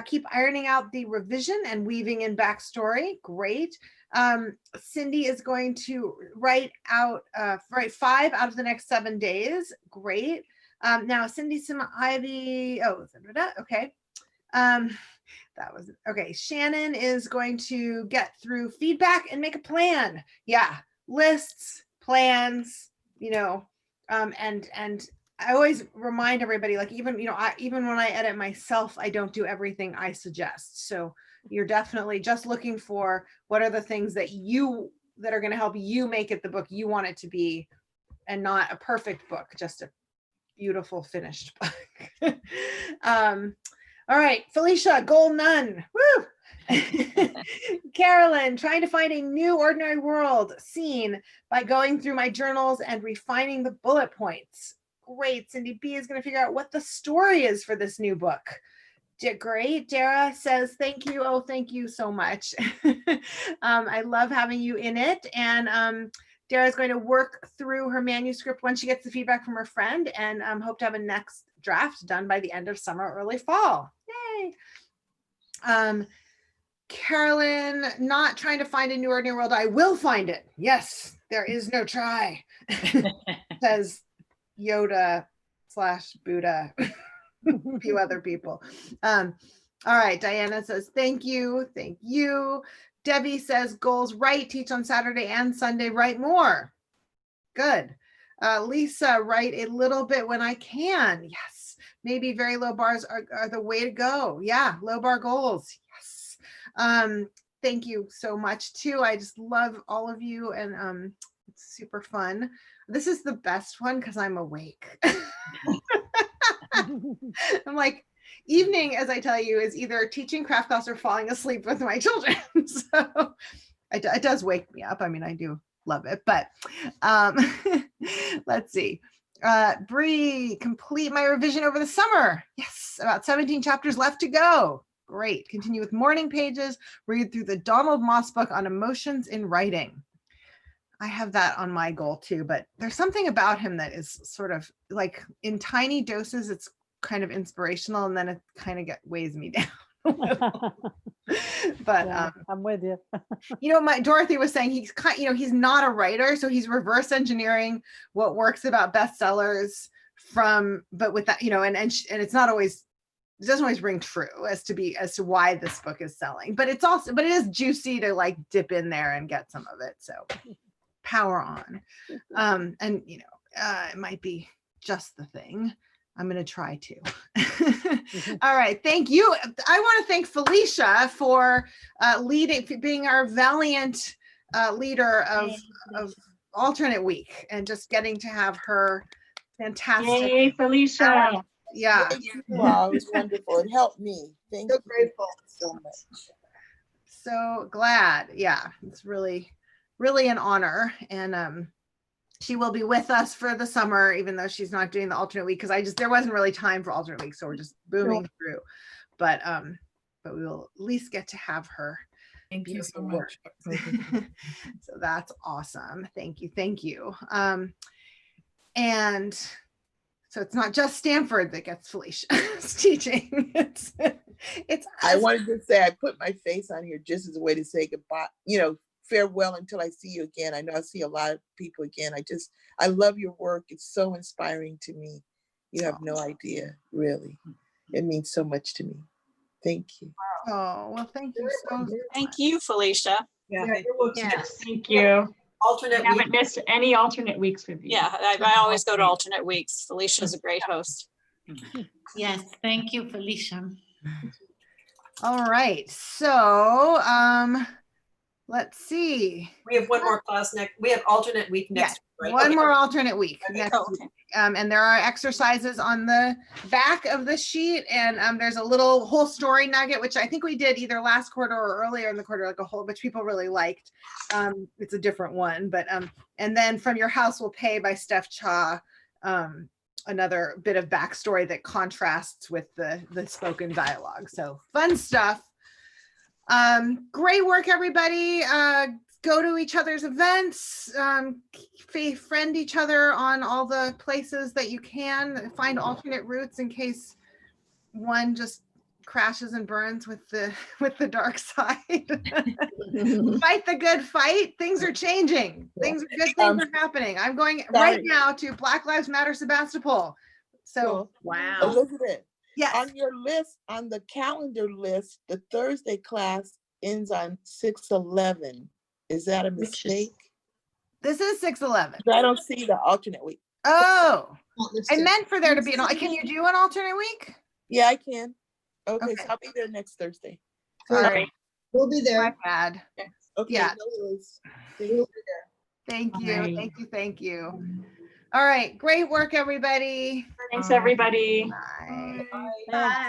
keep ironing out the revision and weaving in backstory. Great. Cindy is going to write 5 out of the next 7 days. Great. Now Cindy Ivy. Okay. That was okay. Shannon is going to get through feedback and make a plan. Yeah, lists, plans. And I always remind everybody, like, even when I edit myself, I don't do everything I suggest. So you're definitely just looking for what are the things that are going to help you make it the book you want it to be, and not a perfect book, just a beautiful finished book. All right, Felicia, goal none. Woo! Carolyn, trying to find a new ordinary world scene by going through my journals and refining the bullet points. Great. Cindy B is going to figure out what the story is for this new book. Great. Dara says, thank you. Oh, thank you so much. I love having you in it. And Dara is going to work through her manuscript once she gets the feedback from her friend, and hope to have a next draft done by the end of summer, early fall. Yay. Carolyn, not trying to find a new ordinary world. I will find it. Yes, there is no try. Says Yoda / Buddha, a few other people. All right, Diana says, thank you. Thank you. Debbie says, goals, write, teach on Saturday and Sunday, write more. Good. Lisa, write a little bit when I can. Yes. Maybe very low bars are the way to go. Yeah, low bar goals. Yes. Thank you so much too. I just love all of you, and it's super fun. This is the best one because I'm awake. I'm like, Evening, as I tell you, is either teaching craft class or falling asleep with my children. So it does wake me up. I mean, I do love it, but let's see. Bree, complete my revision over the summer. Yes, about 17 chapters left to go. Great. Continue with morning pages. Read through the Donald Moss book on emotions in writing. I have that on my goal too, but there's something about him that is sort of like in tiny doses, it's kind of inspirational, and then it kind of weighs me down. But Yeah, I'm with you. my Dorothy was saying he's not a writer, so he's reverse engineering what works about bestsellers but with that, and it's not always, it doesn't always ring true as to why this book is selling, but it is juicy to like dip in there and get some of it. So power on. And it might be just the thing. I'm going to try to. All right. Thank you. I want to thank Felicia for being our valiant leader of alternate week, and just getting to have her fantastic. Yay, Felicia. Yeah. Thank you. Wow, it was wonderful. It helped me. Thank you. So grateful. So much. So glad. Yeah. It's really, really an honor. And she will be with us for the summer, even though she's not doing the alternate week, because there wasn't really time for alternate week, so we're just booming through. But we will at least get to have her. Thank you so much. So that's awesome. Thank you. And so it's not just Stanford that gets Felicia's teaching. It's I wanted to say I put my face on here just as a way to say goodbye, farewell until I see you again. I know I'll see a lot of people again. I love your work. It's so inspiring to me. You have no idea, really. It means so much to me. Thank you. Oh, well, thank you so much. Thank you, Felicia. Yeah. Yes. Thank you. Alternate I week. haven't missed any alternate weeks with you. Yeah, I always go to alternate weeks. Felicia's a great host. Yes, thank you, Felicia. All right. So let's see. We have one more class we have alternate week next week, right? One Okay. more alternate week next Oh, week. okay. And there are exercises on the back of the sheet, and there's a little whole story nugget, which I think we did either last quarter or earlier in the quarter, like a whole, which people really liked. It's a different one, but and then From Your House Will Pay by Steph Cha, another bit of backstory that contrasts with the spoken dialogue. So fun stuff. Great work, everybody. Go to each other's events, friend each other on all the places that you can, find alternate routes in case one just crashes and burns with the dark side. Fight the good fight. Things are changing. Good things are happening. I'm going right now to Black Lives Matter Sebastopol. So wow. Elizabeth, yes. On your list, on the calendar list, the Thursday class ends on 6/11. Is that a mistake? This is 6/11. I don't see the alternate week. Oh, I meant for there to be can you do an alternate week? Yeah, I can. Okay. So I'll be there next Thursday. All right. We'll be there. My bad. Okay. Yeah. No worries. We'll be there. Thank you. Right. Thank you. All right. Great work, everybody. Thanks, everybody. Bye. Bye.